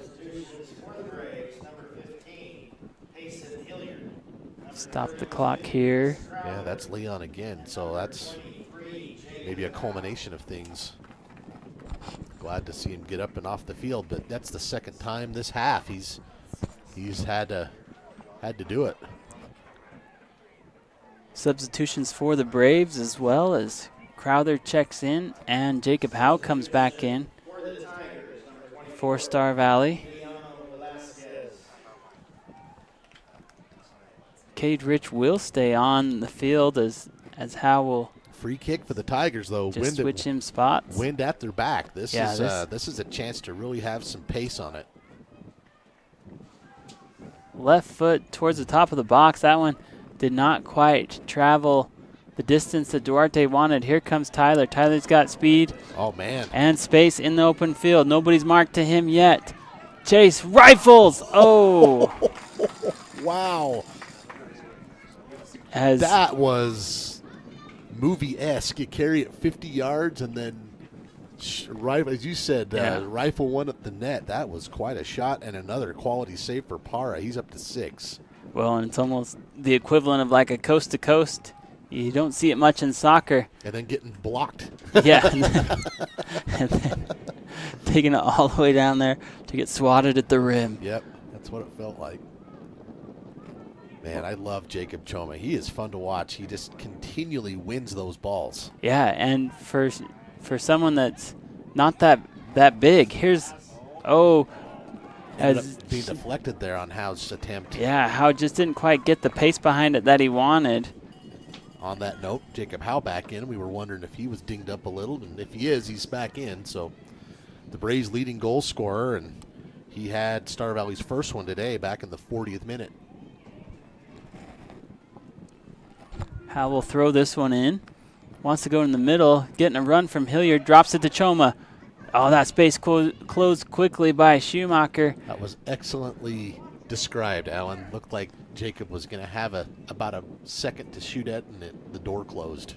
Speaker 6: Stop the clock here.
Speaker 7: Yeah, that's Leon again. So that's maybe a culmination of things. Glad to see him get up and off the field, but that's the second time this half he's had to do it.
Speaker 6: Substitutions for the Braves as well as Crowther checks in and Jacob Howe comes back in for Star Valley. Cade Rich will stay on the field as Howe will.
Speaker 7: Free kick for the Tigers, though.
Speaker 6: Just switch him spots.
Speaker 7: Wind at their back. This is a chance to really have some pace on it.
Speaker 6: Left foot towards the top of the box. That one did not quite travel the distance that Duarte wanted. Here comes Tyler. Tyler's got speed.
Speaker 7: Oh, man.
Speaker 6: And space in the open field. Nobody's marked to him yet. Chase rifles. Oh.
Speaker 7: Wow. That was movie-esque. You carry it 50 yards and then, as you said, rifle one at the net. That was quite a shot and another quality save for Parra. He's up to 6.
Speaker 6: Well, and it's almost the equivalent of like a coast-to-coast. You don't see it much in soccer.
Speaker 7: And then getting blocked.
Speaker 6: Yeah. And then taking it all the way down there to get swatted at the rim.
Speaker 7: Yep, that's what it felt like. Man, I love Jacob Choma. He is fun to watch. He just continually wins those balls.
Speaker 6: Yeah, and for someone that's not that big, here's
Speaker 7: as being deflected there on Howe's attempt.
Speaker 6: Yeah, Howe just didn't quite get the pace behind it that he wanted.
Speaker 7: On that note, Jacob Howe back in. We were wondering if he was dinged up a little, and if he is, he's back in. So the Braves' leading goal scorer, and he had Star Valley's first one today back in the 40th minute.
Speaker 6: Howe will throw this one in. Wants to go in the middle, getting a run from Hilliard, drops it to Choma. Oh, that space closed quickly by Schumacher.
Speaker 7: That was excellently described, Alan. Looked like Jacob was going to have about a second to shoot at, and the door closed.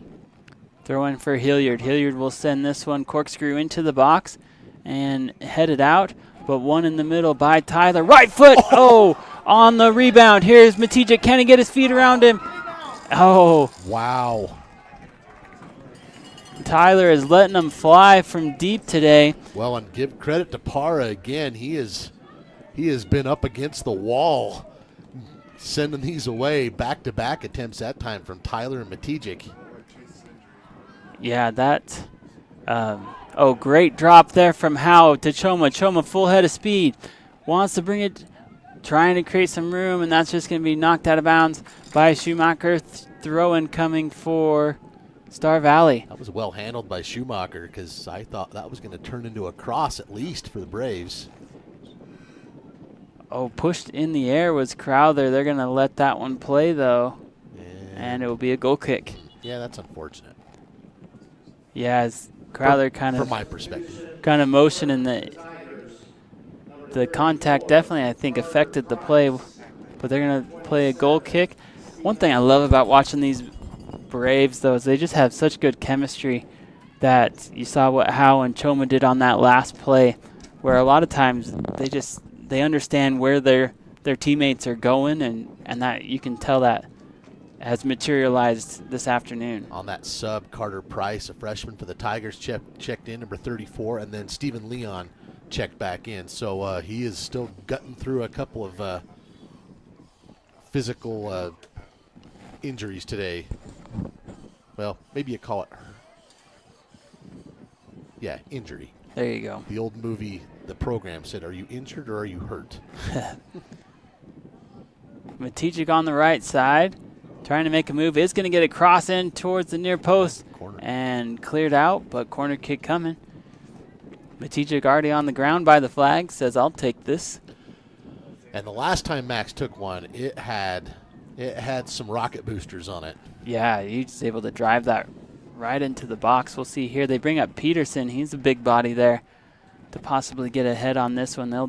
Speaker 6: Throw in for Hilliard. Hilliard will send this one corkscrew into the box and head it out, but one in the middle by Tyler. Right foot! Oh, on the rebound. Here's Matija. Can he get his feet around him? Oh.
Speaker 7: Wow.
Speaker 6: Tyler is letting them fly from deep today.
Speaker 7: Well, and give credit to Parra again. He has been up against the wall, sending these away. Back-to-back attempts that time from Tyler and Matijik.
Speaker 6: Yeah, that. Great drop there from Howe to Choma. Choma full head of speed. Wants to bring it, trying to create some room, and that's just going to be knocked out of bounds by Schumacher. Throw-in coming for Star Valley.
Speaker 7: That was well handled by Schumacher because I thought that was going to turn into a cross at least for the Braves.
Speaker 6: Oh, pushed in the air was Crowther. They're going to let that one play, though, and it will be a goal kick.
Speaker 7: Yeah, that's unfortunate.
Speaker 6: Yeah, as Crowther kind of,
Speaker 7: from my perspective,
Speaker 6: kind of motion in the contact definitely, I think, affected the play, but they're going to play a goal kick. One thing I love about watching these Braves, though, is they just have such good chemistry that you saw what Howe and Choma did on that last play, where a lot of times they understand where their teammates are going, and that you can tell that has materialized this afternoon.
Speaker 7: On that sub, Carter Price, a freshman for the Tigers, checked in, number 34, and then Stephen Leon checked back in. So he is still gutting through a couple of physical injuries today. Well, maybe you call it, injury.
Speaker 6: There you go.
Speaker 7: The old movie, The Program, said, are you injured or are you hurt?
Speaker 6: Matijik on the right side, trying to make a move, is going to get a cross in towards the near post and cleared out, but corner kick coming. Matijik already on the ground by the flag, says, I'll take this.
Speaker 7: And the last time Max took one, it had some rocket boosters on it.
Speaker 6: Yeah, he's able to drive that right into the box. We'll see here. They bring up Peterson. He's a big body there to possibly get ahead on this one. They'll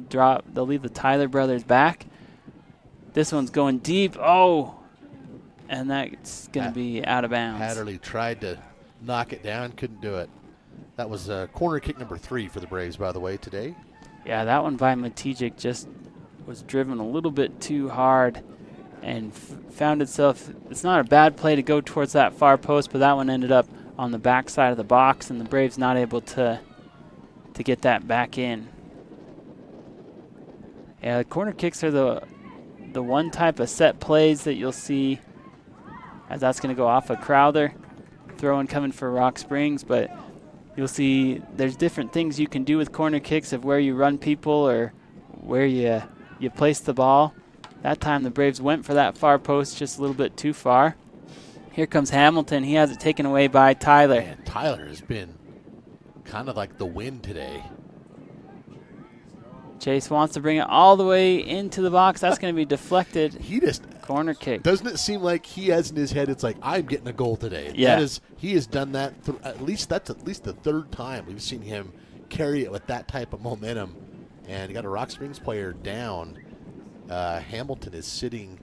Speaker 6: leave the Tyler brothers back. This one's going deep. Oh, and that's going to be out of bounds.
Speaker 7: Hatterley tried to knock it down, couldn't do it. That was corner kick number 3 for the Braves, by the way, today.
Speaker 6: Yeah, that one by Matijik just was driven a little bit too hard and found itself, it's not a bad play to go towards that far post, but that one ended up on the back side of the box, and the Braves not able to get that back in. Yeah, the corner kicks are the one type of set plays that you'll see, as that's going to go off of Crowther. Throw-in coming for Rock Springs, but you'll see there's different things you can do with corner kicks of where you run people or where you place the ball. That time the Braves went for that far post just a little bit too far. Here comes Hamilton. He has it taken away by Tyler.
Speaker 7: Man, Tyler has been kind of like the wind today.
Speaker 6: Chase wants to bring it all the way into the box. That's going to be deflected.
Speaker 7: He just
Speaker 6: corner kick.
Speaker 7: Doesn't it seem like he has in his head, it's like, I'm getting a goal today?
Speaker 6: Yeah.
Speaker 7: He has done that. That's at least the third time we've seen him carry it with that type of momentum. And you got a Rock Springs player down. Hamilton is sitting.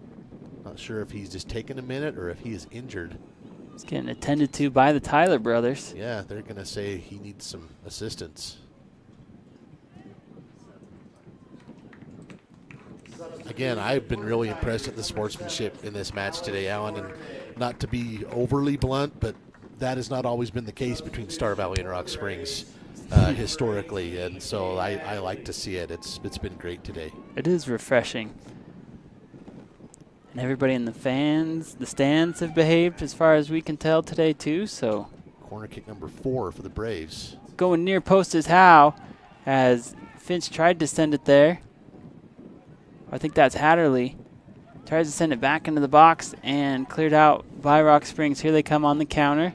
Speaker 7: Not sure if he's just taking a minute or if he is injured.
Speaker 6: He's getting attended to by the Tyler brothers.
Speaker 7: Yeah, they're going to say he needs some assistance. Again, I've been really impressed at the sportsmanship in this match today, Alan, and not to be overly blunt, but that has not always been the case between Star Valley and Rock Springs historically, and so I like to see it. It's been great today.
Speaker 6: It is refreshing. And everybody in the stands have behaved as far as we can tell today too, so.
Speaker 7: Corner kick number 4 for the Braves.
Speaker 6: Going near post is Howe, as Finch tried to send it there. I think that's Hatterley. Tries to send it back into the box and cleared out by Rock Springs. Here they come on the counter.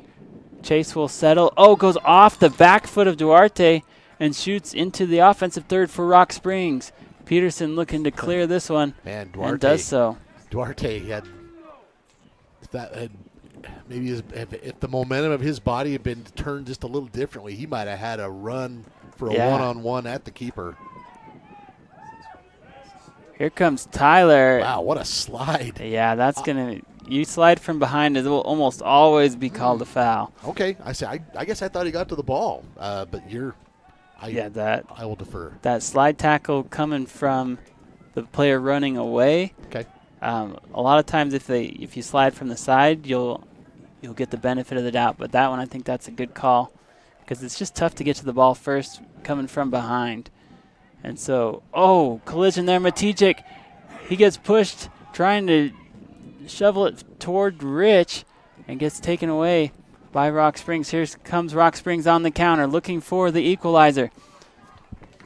Speaker 6: Chase will settle. Oh, goes off the back foot of Duarte and shoots into the offensive third for Rock Springs. Peterson looking to clear this one.
Speaker 7: Man, Duarte,
Speaker 6: and does so.
Speaker 7: Duarte maybe if the momentum of his body had been turned just a little differently, he might have had a run for a one-on-one at the keeper.
Speaker 6: Here comes Tyler.
Speaker 7: Wow, what a slide.
Speaker 6: Yeah, that's going to – you slide from behind, it will almost always be called a foul.
Speaker 7: Okay, I guess I thought he got to the ball, but I will defer.
Speaker 6: That slide tackle coming from the player running away.
Speaker 7: Okay.
Speaker 6: A lot of times if you slide from the side, you'll get the benefit of the doubt, but that one I think that's a good call because it's just tough to get to the ball first coming from behind. And so, collision there. Matijek, he gets pushed, trying to shovel it toward Rich, and gets taken away by Rock Springs. Here comes Rock Springs on the counter, looking for the equalizer.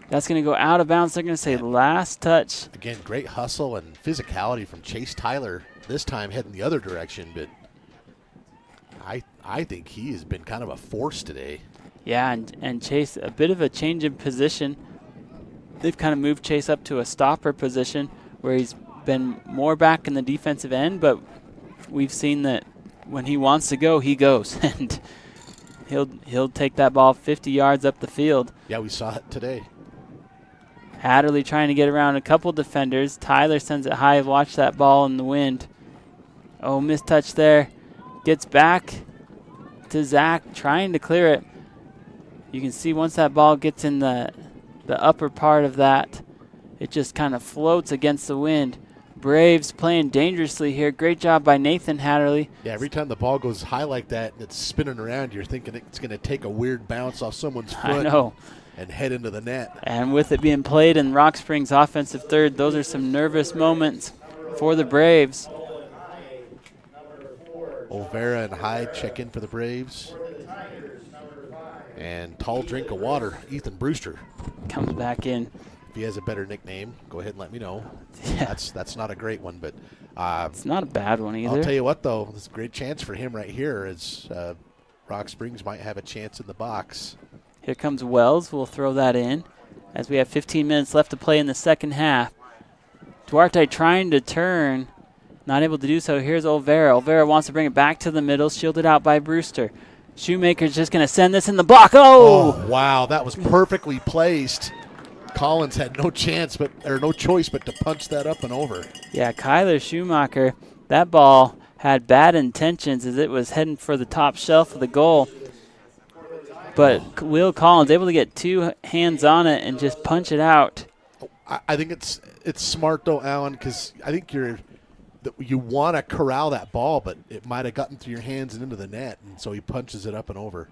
Speaker 6: That's going to go out of bounds. They're going to say last touch.
Speaker 7: Again, great hustle and physicality from Chase Tyler, this time heading the other direction, but I think he has been kind of a force today.
Speaker 6: Yeah, and Chase, a bit of a change in position. They've kind of moved Chase up to a stopper position where he's been more back in the defensive end, but we've seen that when he wants to go, he goes, and he'll take that ball 50 yards up the field.
Speaker 7: Yeah, we saw it today.
Speaker 6: Hatterley trying to get around a couple defenders. Tyler sends it high. Watch that ball in the wind. Oh, missed touch there. Gets back to Zach, trying to clear it. You can see once that ball gets in the upper part of that, it just kind of floats against the wind. Braves playing dangerously here. Great job by Nathan Hatterley.
Speaker 7: Yeah, every time the ball goes high like that and it's spinning around, you're thinking it's going to take a weird bounce off someone's foot.
Speaker 6: I know.
Speaker 7: And head into the net.
Speaker 6: And with it being played in Rock Springs offensive third, those are some nervous moments for the Braves.
Speaker 7: Olvera and Hyde check in for the Braves. And tall drink of water, Ethan Brewster.
Speaker 6: Comes back in.
Speaker 7: If he has a better nickname, go ahead and let me know.
Speaker 6: Yeah.
Speaker 7: That's not a great one, but
Speaker 6: it's not a bad one either.
Speaker 7: I'll tell you what, though, it's a great chance for him right here as Rock Springs might have a chance in the box.
Speaker 6: Here comes Wells. We'll throw that in as we have 15 minutes left to play in the second half. Duarte trying to turn, not able to do so. Here's Olvera. Olvera wants to bring it back to the middle, shielded out by Brewster. Shoemaker's just going to send this in the block.
Speaker 7: Oh, wow, that was perfectly placed. Collins had no choice but to punch that up and over.
Speaker 6: Yeah, Kyler Schumacher, that ball had bad intentions as it was heading for the top shelf of the goal. But Will Collins able to get two hands on it and just punch it out.
Speaker 7: I think it's smart though, Alan, because I think you want to corral that ball, but it might have gotten through your hands and into the net, and so he punches it up and over.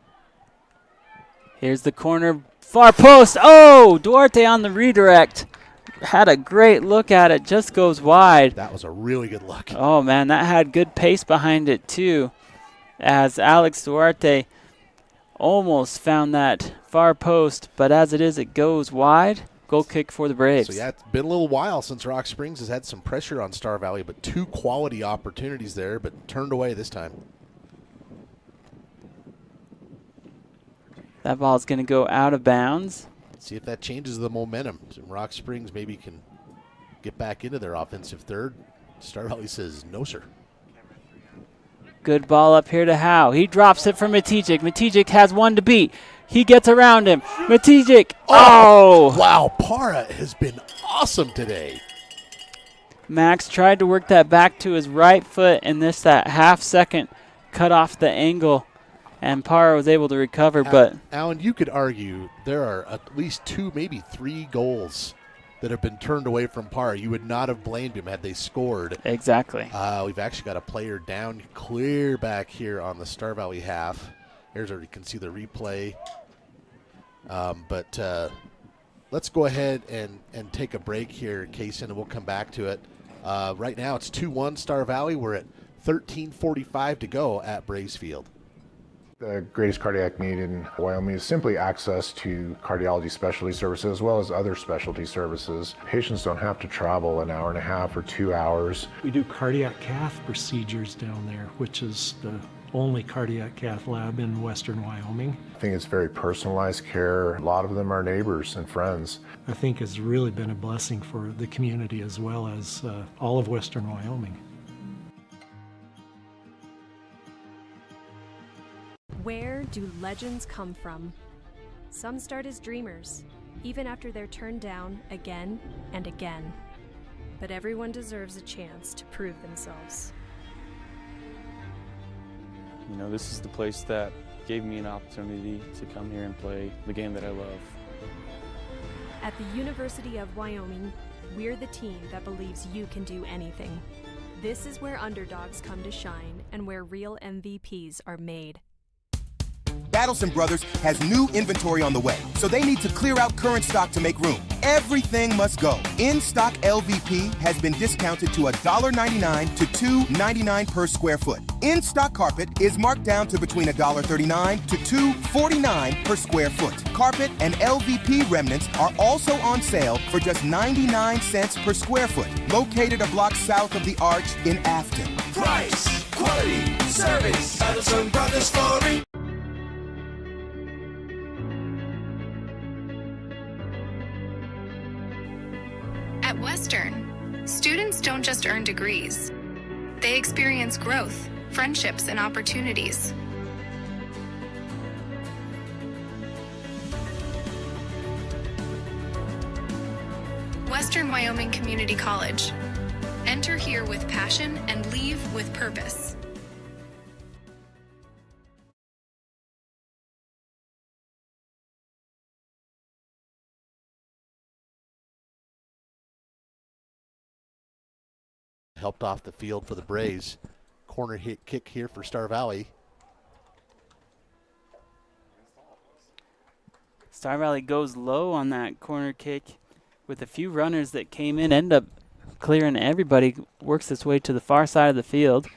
Speaker 6: Here's the corner, far post. Oh, Duarte on the redirect. Had a great look at it, just goes wide.
Speaker 7: That was a really good look.
Speaker 6: Oh, man, that had good pace behind it, too, as Alex Duarte almost found that far post, but as it is, it goes wide. Goal kick for the Braves.
Speaker 7: So, yeah, it's been a little while since Rock Springs has had some pressure on Star Valley, but 2 quality opportunities there, but turned away this time.
Speaker 6: That ball's going to go out of bounds.
Speaker 7: See if that changes the momentum. Rock Springs maybe can get back into their offensive third. Star Valley says no, sir.
Speaker 6: Good ball up here to Howe. He drops it for Matijic. Matijic has one to beat. He gets around him. Matijic. Oh!
Speaker 7: Wow, Para has been awesome today.
Speaker 6: Max tried to work that back to his right foot, and that half second cut off the angle, and Para was able to recover. But
Speaker 7: Alan, you could argue there are at least 2, maybe 3 goals that have been turned away from Para. You would not have blamed him had they scored.
Speaker 6: Exactly.
Speaker 7: We've actually got a player down clear back here on the Star Valley half. Here's where you can see the replay. But let's go ahead and take a break here, Kaysen, and we'll come back to it. Right now it's 2-1 Star Valley. We're at 13:45 to go at Braves Field.
Speaker 3: The greatest cardiac need in Wyoming is simply access to cardiology specialty services as well as other specialty services. Patients don't have to travel an hour and a half or 2 hours.
Speaker 4: We do cardiac cath procedures down there, which is the only cardiac cath lab in western Wyoming.
Speaker 3: I think it's very personalized care. A lot of them are neighbors and friends.
Speaker 4: I think it's really been a blessing for the community as well as all of western Wyoming.
Speaker 8: Where do legends come from? Some start as dreamers, even after they're turned down again and again. But everyone deserves a chance to prove themselves.
Speaker 9: You know, this is the place that gave me an opportunity to come here and play the game that I love.
Speaker 8: At the University of Wyoming, we're the team that believes you can do anything. This is where underdogs come to shine and where real MVPs are made.
Speaker 10: Battleson Brothers has new inventory on the way, so they need to clear out current stock to make room. Everything must go. In-stock LVP has been discounted to $1.99 to $2.99 per square foot. In-stock carpet is marked down to between $1.39 to $2.49 per square foot. Carpet and LVP remnants are also on sale for just 99 cents per square foot, located a block south of the Arch in Afton.
Speaker 11: Price, quality, service. Battleson Brothers Story.
Speaker 12: At Western, students don't just earn degrees. They experience growth, friendships, and opportunities. Western Wyoming Community College. Enter here with passion and leave with purpose.
Speaker 7: Helped off the field for the Braves. Corner hit kick here for Star Valley.
Speaker 6: Star Valley goes low on that corner kick with a few runners that came in, end up clearing everybody, works its way to the far side of the field.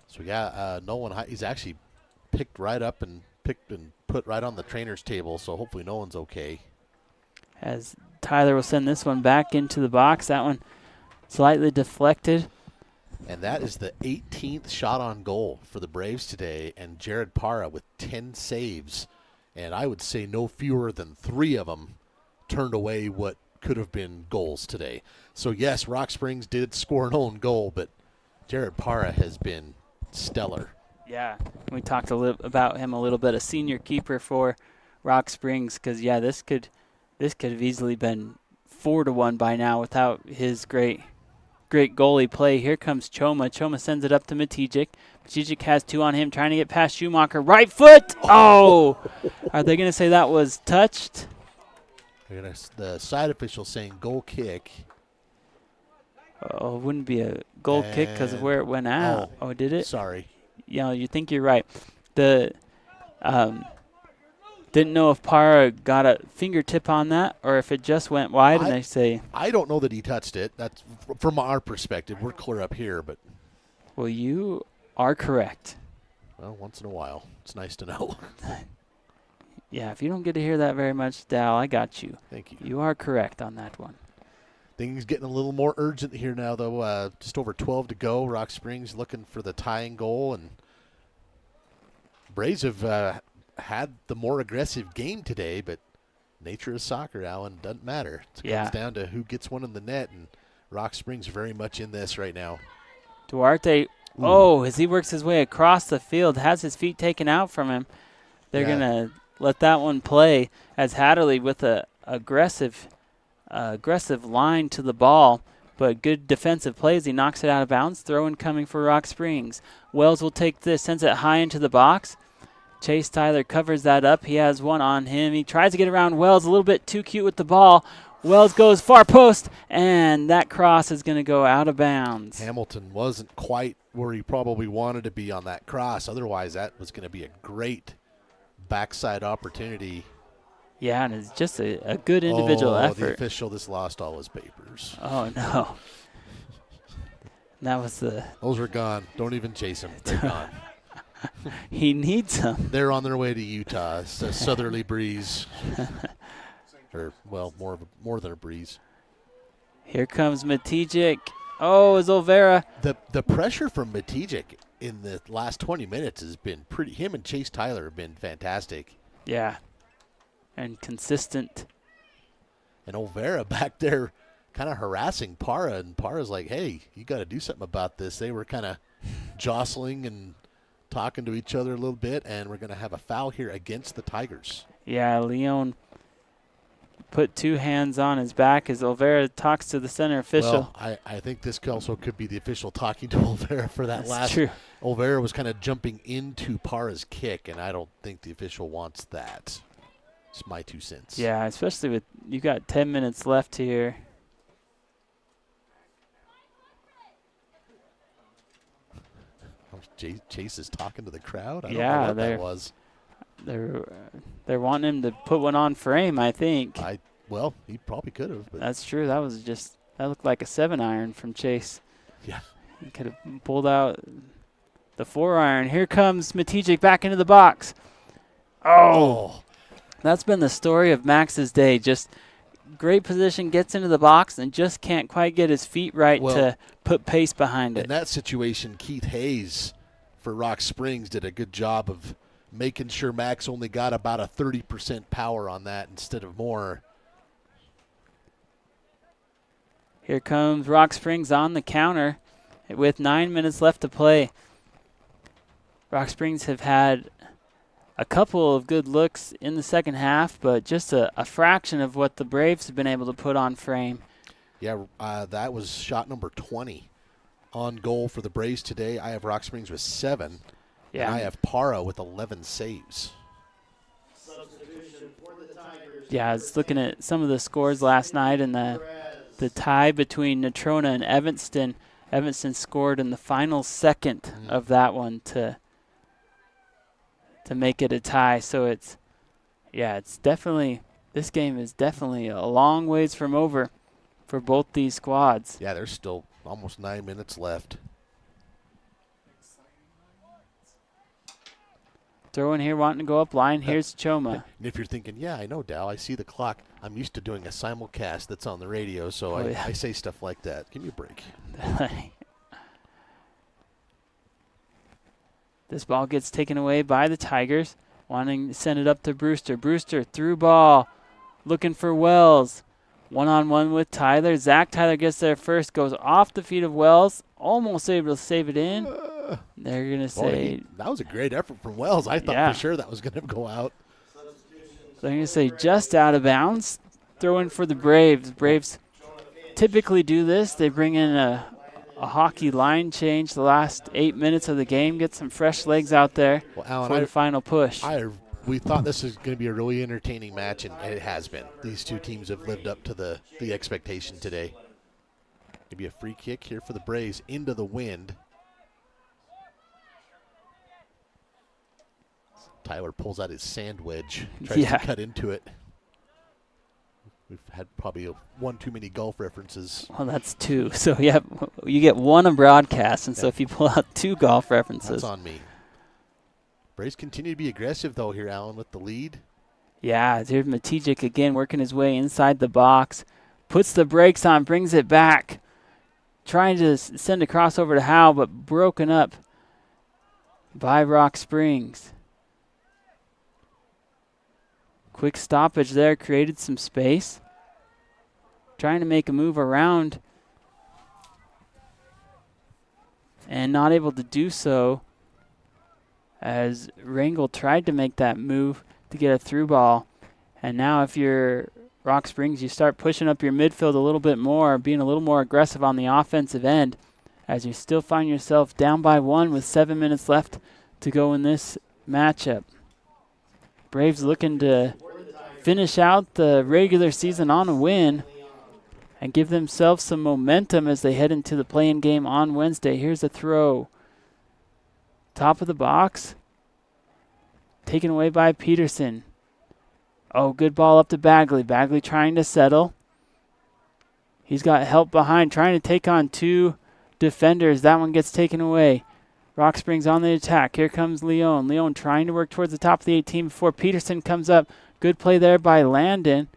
Speaker 7: So yeah, Nolan, he's actually picked right up and put right on the trainer's table, so hopefully no one's okay.
Speaker 6: As Tyler will send this one back into the box. That one slightly deflected.
Speaker 7: And that is the 18th shot on goal for the Braves today, and Jared Para with 10 saves. And I would say no fewer than 3 of them turned away what could have been goals today. So yes, Rock Springs did score an own goal, but Jared Para has been stellar.
Speaker 6: Yeah, we talked about him a little bit, a senior keeper for Rock Springs, because yeah, this could have easily been 4-1 by now without his great goalie play. Here comes Choma. Choma sends it up to Matijic. Matijic has 2 on him, trying to get past Schumacher. Right foot! Oh! Are they going to say that was touched?
Speaker 7: The side official saying goal kick.
Speaker 6: Oh, it wouldn't be a goal kick because of where it went out. Oh, did it?
Speaker 7: Sorry.
Speaker 6: You think you're right. The didn't know if Parra got a fingertip on that or if it just went wide, and they say.
Speaker 7: I don't know that he touched it. That's from our perspective. We're clear up here, but.
Speaker 6: Well, you are correct.
Speaker 7: Well, once in a while. It's nice to know.
Speaker 6: Yeah, if you don't get to hear that very much, Dal, I got you.
Speaker 7: Thank you.
Speaker 6: You are correct on that one.
Speaker 7: Things getting a little more urgent here now, though. Just over 12 to go. Rock Springs looking for the tying goal, and Braves have had the more aggressive game today, but nature of soccer, Alan, doesn't matter. It comes down to who gets one in the net, and Rock Springs very much in this right now.
Speaker 6: Duarte, as he works his way across the field, has his feet taken out from him. They're going to let that one play as Hatterley with a aggressive line to the ball, but good defensive plays. He knocks it out of bounds. Throw in coming for Rock Springs. Wells will take this, sends it high into the box. Chase Tyler covers that up. He has one on him. He tries to get around Wells, a little bit too cute with the ball. Wells goes far post, and that cross is going to go out of bounds.
Speaker 7: Hamilton wasn't quite where he probably wanted to be on that cross. Otherwise, that was going to be a great backside opportunity.
Speaker 6: Yeah, and it's just a good individual effort.
Speaker 7: The official just lost all his papers.
Speaker 6: Oh, no. That was
Speaker 7: Those are gone. Don't even chase them. They're gone.
Speaker 6: He needs them.
Speaker 7: They're on their way to Utah. It's a southerly breeze. Or, well, more than a breeze.
Speaker 6: Here comes Matijic. Oh, is Olvera.
Speaker 7: The pressure from Matijic in the last 20 minutes has been pretty. Him and Chase Tyler have been fantastic.
Speaker 6: Yeah. And consistent.
Speaker 7: And Olvera back there kind of harassing Parra, and Parra's like, hey, you got to do something about this. They were kind of jostling and talking to each other a little bit, and we're going to have a foul here against the Tigers.
Speaker 6: Yeah, Leon put two hands on his back as Olvera talks to the center official.
Speaker 7: Well, I think this also could be the official talking to Olvera for that last.
Speaker 6: True.
Speaker 7: Olvera was kind of jumping into Parra's kick, and I don't think the official wants that. It's my 2 cents.
Speaker 6: Yeah, especially with you got 10 minutes left here.
Speaker 7: Chase is talking to the crowd. I don't
Speaker 6: know
Speaker 7: what that was.
Speaker 6: They're wanting him to put one on frame, I think.
Speaker 7: Well, he probably could have.
Speaker 6: That's true. That looked like a 7-iron from Chase.
Speaker 7: Yeah.
Speaker 6: He could have pulled out the 4-iron. Here comes Matijic back into the box. Oh. That's been the story of Max's day. Just great position, gets into the box, and just can't quite get his feet right to put pace behind it.
Speaker 7: In that situation, Keith Hayes for Rock Springs did a good job of making sure Max only got about a 30% power on that instead of more.
Speaker 6: Here comes Rock Springs on the counter with 9 minutes left to play. Rock Springs have had a couple of good looks in the second half, but just a fraction of what the Braves have been able to put on frame.
Speaker 7: Yeah, that was shot number 20 on goal for the Braves today. I have Rock Springs with 7.
Speaker 6: Yeah.
Speaker 7: And I have Parra with 11 saves.
Speaker 6: Yeah, I was looking at some of the scores last night, and the tie between Natrona and Evanston. Evanston scored in the final second of that one to make it a tie. So it's definitely, this game is definitely a long ways from over for both these squads.
Speaker 7: Yeah, there's still almost 9 minutes left.
Speaker 6: Throw in here, wanting to go up line. Here's Choma.
Speaker 7: And if you're thinking, yeah, I know, Dal, I see the clock. I'm used to doing a simulcast that's on the radio, so I say stuff like that. Give me a break.
Speaker 6: This ball gets taken away by the Tigers, wanting to send it up to Brewster. Brewster through ball, looking for Wells. One-on-one with Tyler. Zach Tyler gets there first, goes off the feet of Wells, almost able to save it in. They're going to say...
Speaker 7: that was a great effort from Wells. I thought for sure that was going to go out.
Speaker 6: They're going to say just out of bounds. Throw in for the Braves. Braves typically do this. They bring in a hockey line change the last 8 minutes of the game, get some fresh legs out there for the final push.
Speaker 7: We thought this was going to be a really entertaining match, and it has been. These two teams have lived up to the expectation today. Maybe a free kick here for the Braves into the wind. Tyler pulls out his sand wedge, tries to cut into it. We've had probably one too many golf references.
Speaker 6: Well, that's two. So, yeah, you get one a broadcast, and so if you pull out two golf references.
Speaker 7: That's on me. Braves continue to be aggressive, though, here, Alan, with the lead.
Speaker 6: Yeah, there's Matijic again working his way inside the box. Puts the brakes on, brings it back. Trying to send a crossover to Howe, but broken up by Rock Springs. Quick stoppage there, created some space. Trying to make a move around and not able to do so as Rangel tried to make that move to get a through ball. And now if you're Rock Springs, you start pushing up your midfield a little bit more, being a little more aggressive on the offensive end as you still find yourself down by 1 with 7 minutes left to go in this matchup. Braves looking to finish out the regular season on a win and give themselves some momentum as they head into the play-in game on Wednesday. Here's a throw. Top of the box. Taken away by Peterson. Oh, good ball up to Bagley. Bagley trying to settle. He's got help behind, trying to take on two defenders. That one gets taken away. Rock Springs on the attack. Here comes Leon. Leon trying to work towards the top of the 18 before Peterson comes up. Good play there by Landon.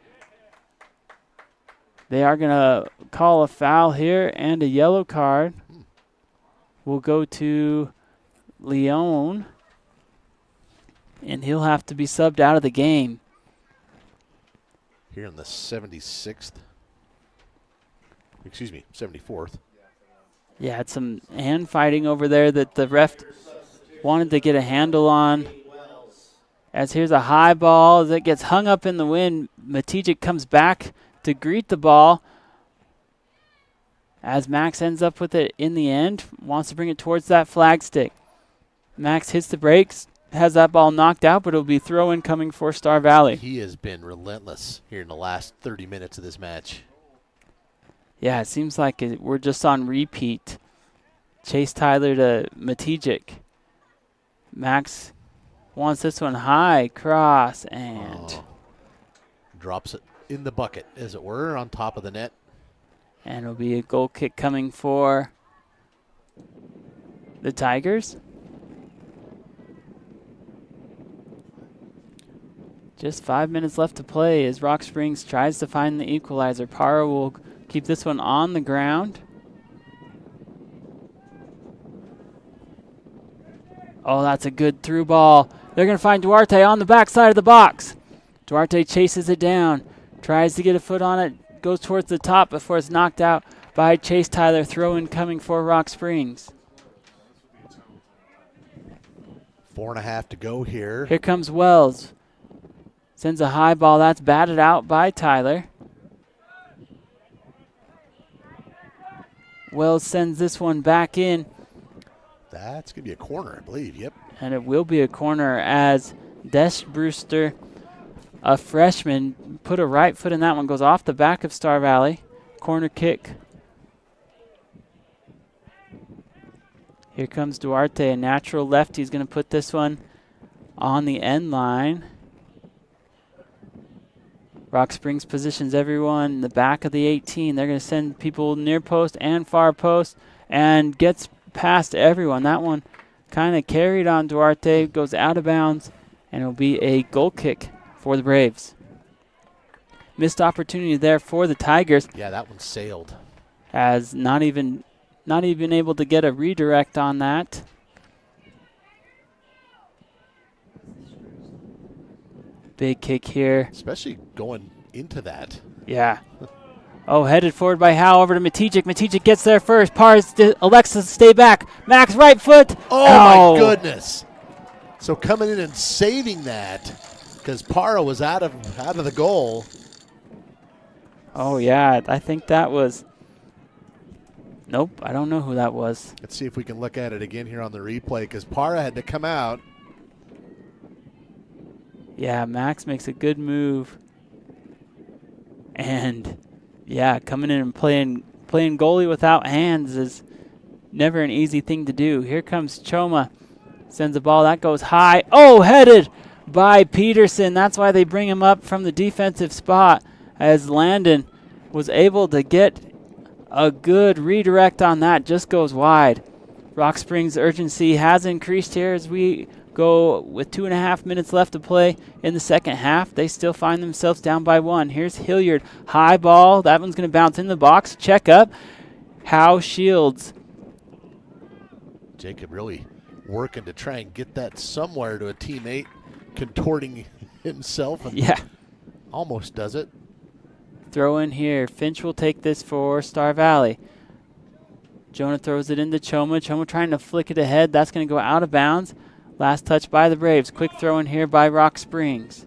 Speaker 6: They are going to call a foul here and a yellow card. Will go to Leon. And he'll have to be subbed out of the game.
Speaker 7: Here in the 76th. Excuse me, 74th.
Speaker 6: Yeah, had some hand fighting over there that the ref wanted to get a handle on. As here's a high ball that gets hung up in the wind. Matijic comes back to greet the ball. As Max ends up with it in the end, wants to bring it towards that flag stick. Max hits the brakes, has that ball knocked out, but it'll be throw-in coming for Star Valley.
Speaker 7: He has been relentless here in the last 30 minutes of this match.
Speaker 6: Yeah, it seems like we're just on repeat. Chase Tyler to Matijic. Max wants this one high, cross, and
Speaker 7: drops it in the bucket, as it were, on top of the net.
Speaker 6: And it'll be a goal kick coming for the Tigers. Just 5 minutes left to play as Rock Springs tries to find the equalizer. Parra will keep this one on the ground. Oh, that's a good through ball. They're going to find Duarte on the backside of the box. Duarte chases it down, tries to get a foot on it, goes towards the top before it's knocked out by Chase Tyler. Throw-in coming for Rock Springs.
Speaker 7: 4.5 to go here.
Speaker 6: Here comes Wells. Sends a high ball. That's batted out by Tyler. Wells sends this one back in.
Speaker 7: That's going to be a corner, I believe. Yep.
Speaker 6: And it will be a corner as Des Brewster, a freshman, put a right foot in that one. Goes off the back of Star Valley. Corner kick. Here comes Duarte, a natural lefty. He's going to put this one on the end line. Rock Springs positions everyone in the back of the 18. They're going to send people near post and far post and gets past everyone. That one kind of carried on Duarte, goes out of bounds, and it'll be a goal kick for the Braves. Missed opportunity there for the Tigers.
Speaker 7: Yeah, that one sailed.
Speaker 6: As not even able to get a redirect on that. Big kick here.
Speaker 7: Especially going into that.
Speaker 6: Yeah. Oh, headed forward by Howe over to Matijic. Matijic gets there first. Alexis, stay back. Max, right foot.
Speaker 7: Oh, my goodness. So coming in and saving that because Parra was out of the goal.
Speaker 6: Oh, yeah. I think that was... Nope, I don't know who that was.
Speaker 7: Let's see if we can look at it again here on the replay because Parra had to come out.
Speaker 6: Yeah, Max makes a good move. And, yeah, coming in and playing Playing goalie without hands is never an easy thing to do. Here comes Choma. Sends a ball. That goes high. Oh, headed by Peterson. That's why they bring him up from the defensive spot, as Landon was able to get a good redirect on that. Just goes wide. Rock Springs' urgency has increased here as we go with 2.5 minutes left to play in the second half. They still find themselves down by 1. Here's Hilliard. High ball. That one's going to bounce in the box. Check up. Howe Shields.
Speaker 7: Jacob really working to try and get that somewhere to a teammate, contorting himself, and almost does it.
Speaker 6: Throw in here. Finch will take this for Star Valley. Jonah throws it into Choma. Choma trying to flick it ahead. That's going to go out of bounds. Last touch by the Braves. Quick throw in here by Rock Springs.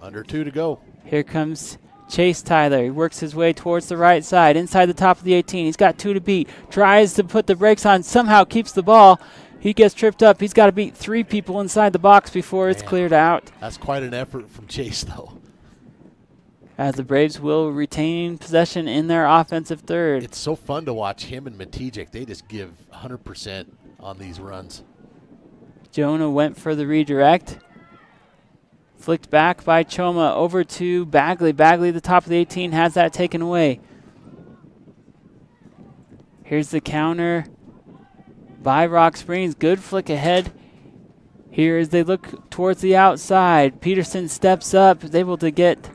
Speaker 7: Under 2 to go.
Speaker 6: Here comes Chase Tyler. He works his way towards the right side, inside the top of the 18. He's got 2 to beat. Tries to put the brakes on. Somehow keeps the ball. He gets tripped up. He's got to beat 3 people inside the box before it's cleared out.
Speaker 7: That's quite an effort from Chase, though.
Speaker 6: As the Braves will retain possession in their offensive third.
Speaker 7: It's so fun to watch him and Matijek. They just give 100% on these runs.
Speaker 6: Jonah went for the redirect. Flicked back by Choma over to Bagley. Bagley, the top of the 18, has that taken away. Here's the counter by Rock Springs. Good flick ahead here as they look towards the outside. Peterson steps up, is able to get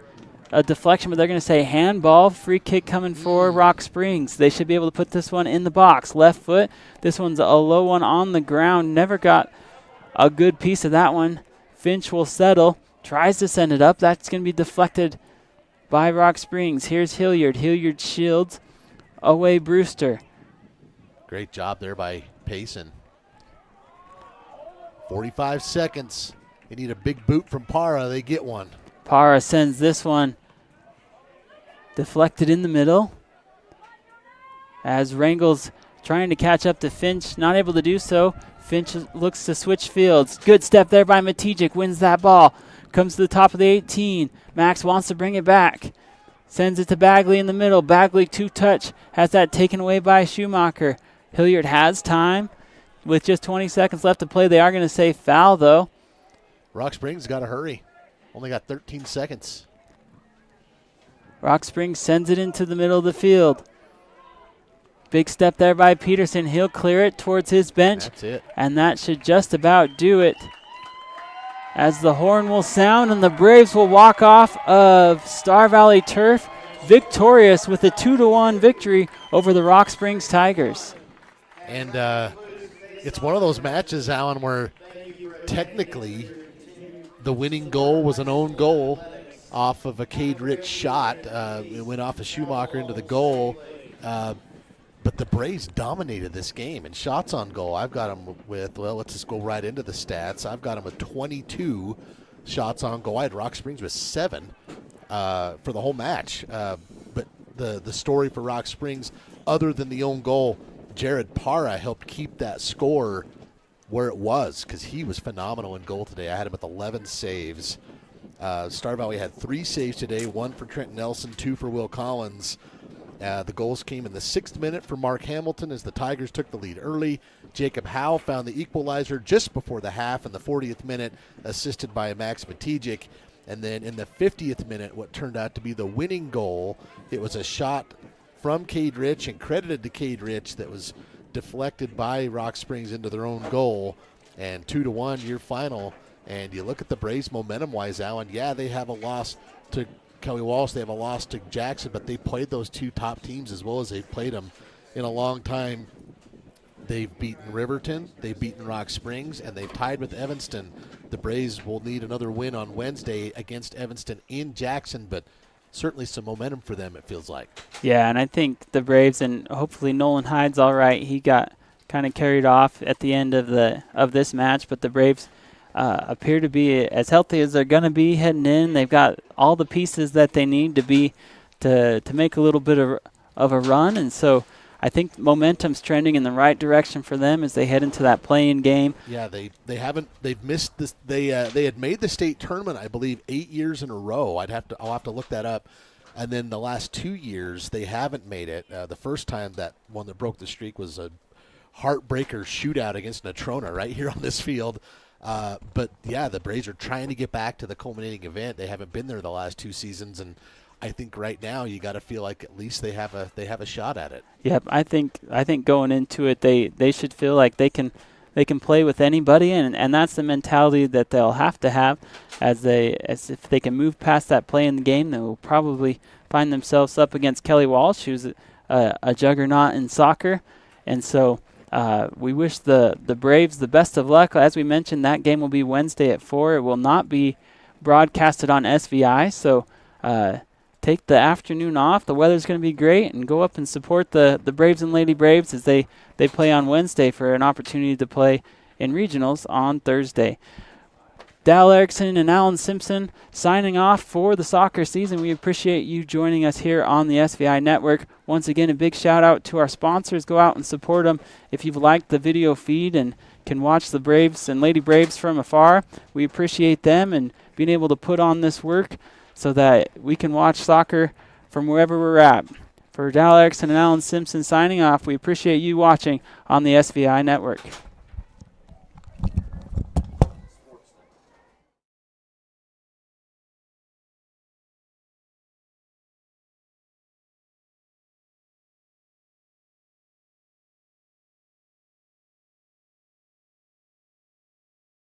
Speaker 6: a deflection, but they're going to say handball. Free kick coming for Rock Springs. They should be able to put this one in the box. Left foot. This one's a low one on the ground. Never got a good piece of that one. Finch will settle. Tries to send it up. That's going to be deflected by Rock Springs. Here's Hilliard. Hilliard shields away Brewster.
Speaker 7: Great job there by Payson. 45 seconds. They need a big boot from Para. They get one.
Speaker 6: Para sends this one deflected in the middle. As Rangel's trying to catch up to Finch, not able to do so. Finch looks to switch fields. Good step there by Matijek, wins that ball. Comes to the top of the 18. Max wants to bring it back. Sends it to Bagley in the middle. Bagley 2-touch. Has that taken away by Schumacher. Hilliard has time. With just 20 seconds left to play, they are going to say foul, though.
Speaker 7: Rock Springs got to hurry. Only got 13 seconds.
Speaker 6: Rock Springs sends it into the middle of the field. Big step there by Peterson. He'll clear it towards his bench.
Speaker 7: That's it.
Speaker 6: And that should just about do it. As the horn will sound and the Braves will walk off of Star Valley turf, victorious with a 2-1 victory over the Rock Springs Tigers.
Speaker 7: And it's one of those matches, Alan, where technically the winning goal was an own goal off of a Cade Rich shot. It went off of Schumacher into the goal. But the Braves dominated this game in shots on goal. I've got them with, well, let's just go right into the stats. I've got them with 22 shots on goal. I had Rock Springs with 7 for the whole match. But the story for Rock Springs, other than the own goal, Jared Para helped keep that score where it was because he was phenomenal in goal today. I had him with 11 saves. Star Valley had 3 saves today, 1 for Trent Nelson, 2 for Will Collins. The goals came in the 6th minute for Mark Hamilton as the Tigers took the lead early. Jacob Howe found the equalizer just before the half in the 40th minute, assisted by Max Matijek. And then in the 50th minute, what turned out to be the winning goal, it was a shot from Cade Rich and credited to Cade Rich that was deflected by Rock Springs into their own goal. And 2-1 your final. And you look at the Braves momentum-wise, Alan, yeah, they have a loss to Kelly Walsh, they have a loss to Jackson, but they played those 2 top teams as well as they've played them in a long time. They've beaten Riverton, they've beaten Rock Springs, and they've tied with Evanston. The Braves will need another win on Wednesday against Evanston in Jackson, but certainly some momentum for them, it feels like.
Speaker 6: Yeah, and I think the Braves, and hopefully Nolan Hyde's all right. He got kind of carried off at the end of this match, but the Braves appear to be as healthy as they're going to be heading in. They've got all the pieces that they need to make a little bit of a run, and so I think momentum's trending in the right direction for them as they head into that play-in game.
Speaker 7: Yeah, they've missed this. They had made the state tournament, I believe, 8 years in a row. I'll have to look that up. And then the last 2 years, they haven't made it. The first time that one that broke the streak was a heartbreaker shootout against Natrona right here on this field. But, yeah, the Braves are trying to get back to the culminating event. They haven't been there the last 2 seasons, and I think right now you got to feel like at least they have a shot at it.
Speaker 6: Yep, I think going into it, they should feel like they can play with anybody, and that's the mentality that they'll have to have as if they can move past that play in the game. They will probably find themselves up against Kelly Walsh, who's a juggernaut in soccer, and so we wish the Braves the best of luck. As we mentioned, that game will be Wednesday at 4. It will not be broadcasted on SVI, so take the afternoon off. The weather's going to be great, and go up and support the Braves and Lady Braves as they play on Wednesday for an opportunity to play in regionals on Thursday. Dal Erickson and Alan Simpson signing off for the soccer season. We appreciate you joining us here on the SVI Network. Once again, a big shout out to our sponsors. Go out and support them. If you've liked the video feed and can watch the Braves and Lady Braves from afar, we appreciate them and being able to put on this work so that we can watch soccer from wherever we're at. For Dal Erickson and Alan Simpson signing off, we appreciate you watching on the SVI Network.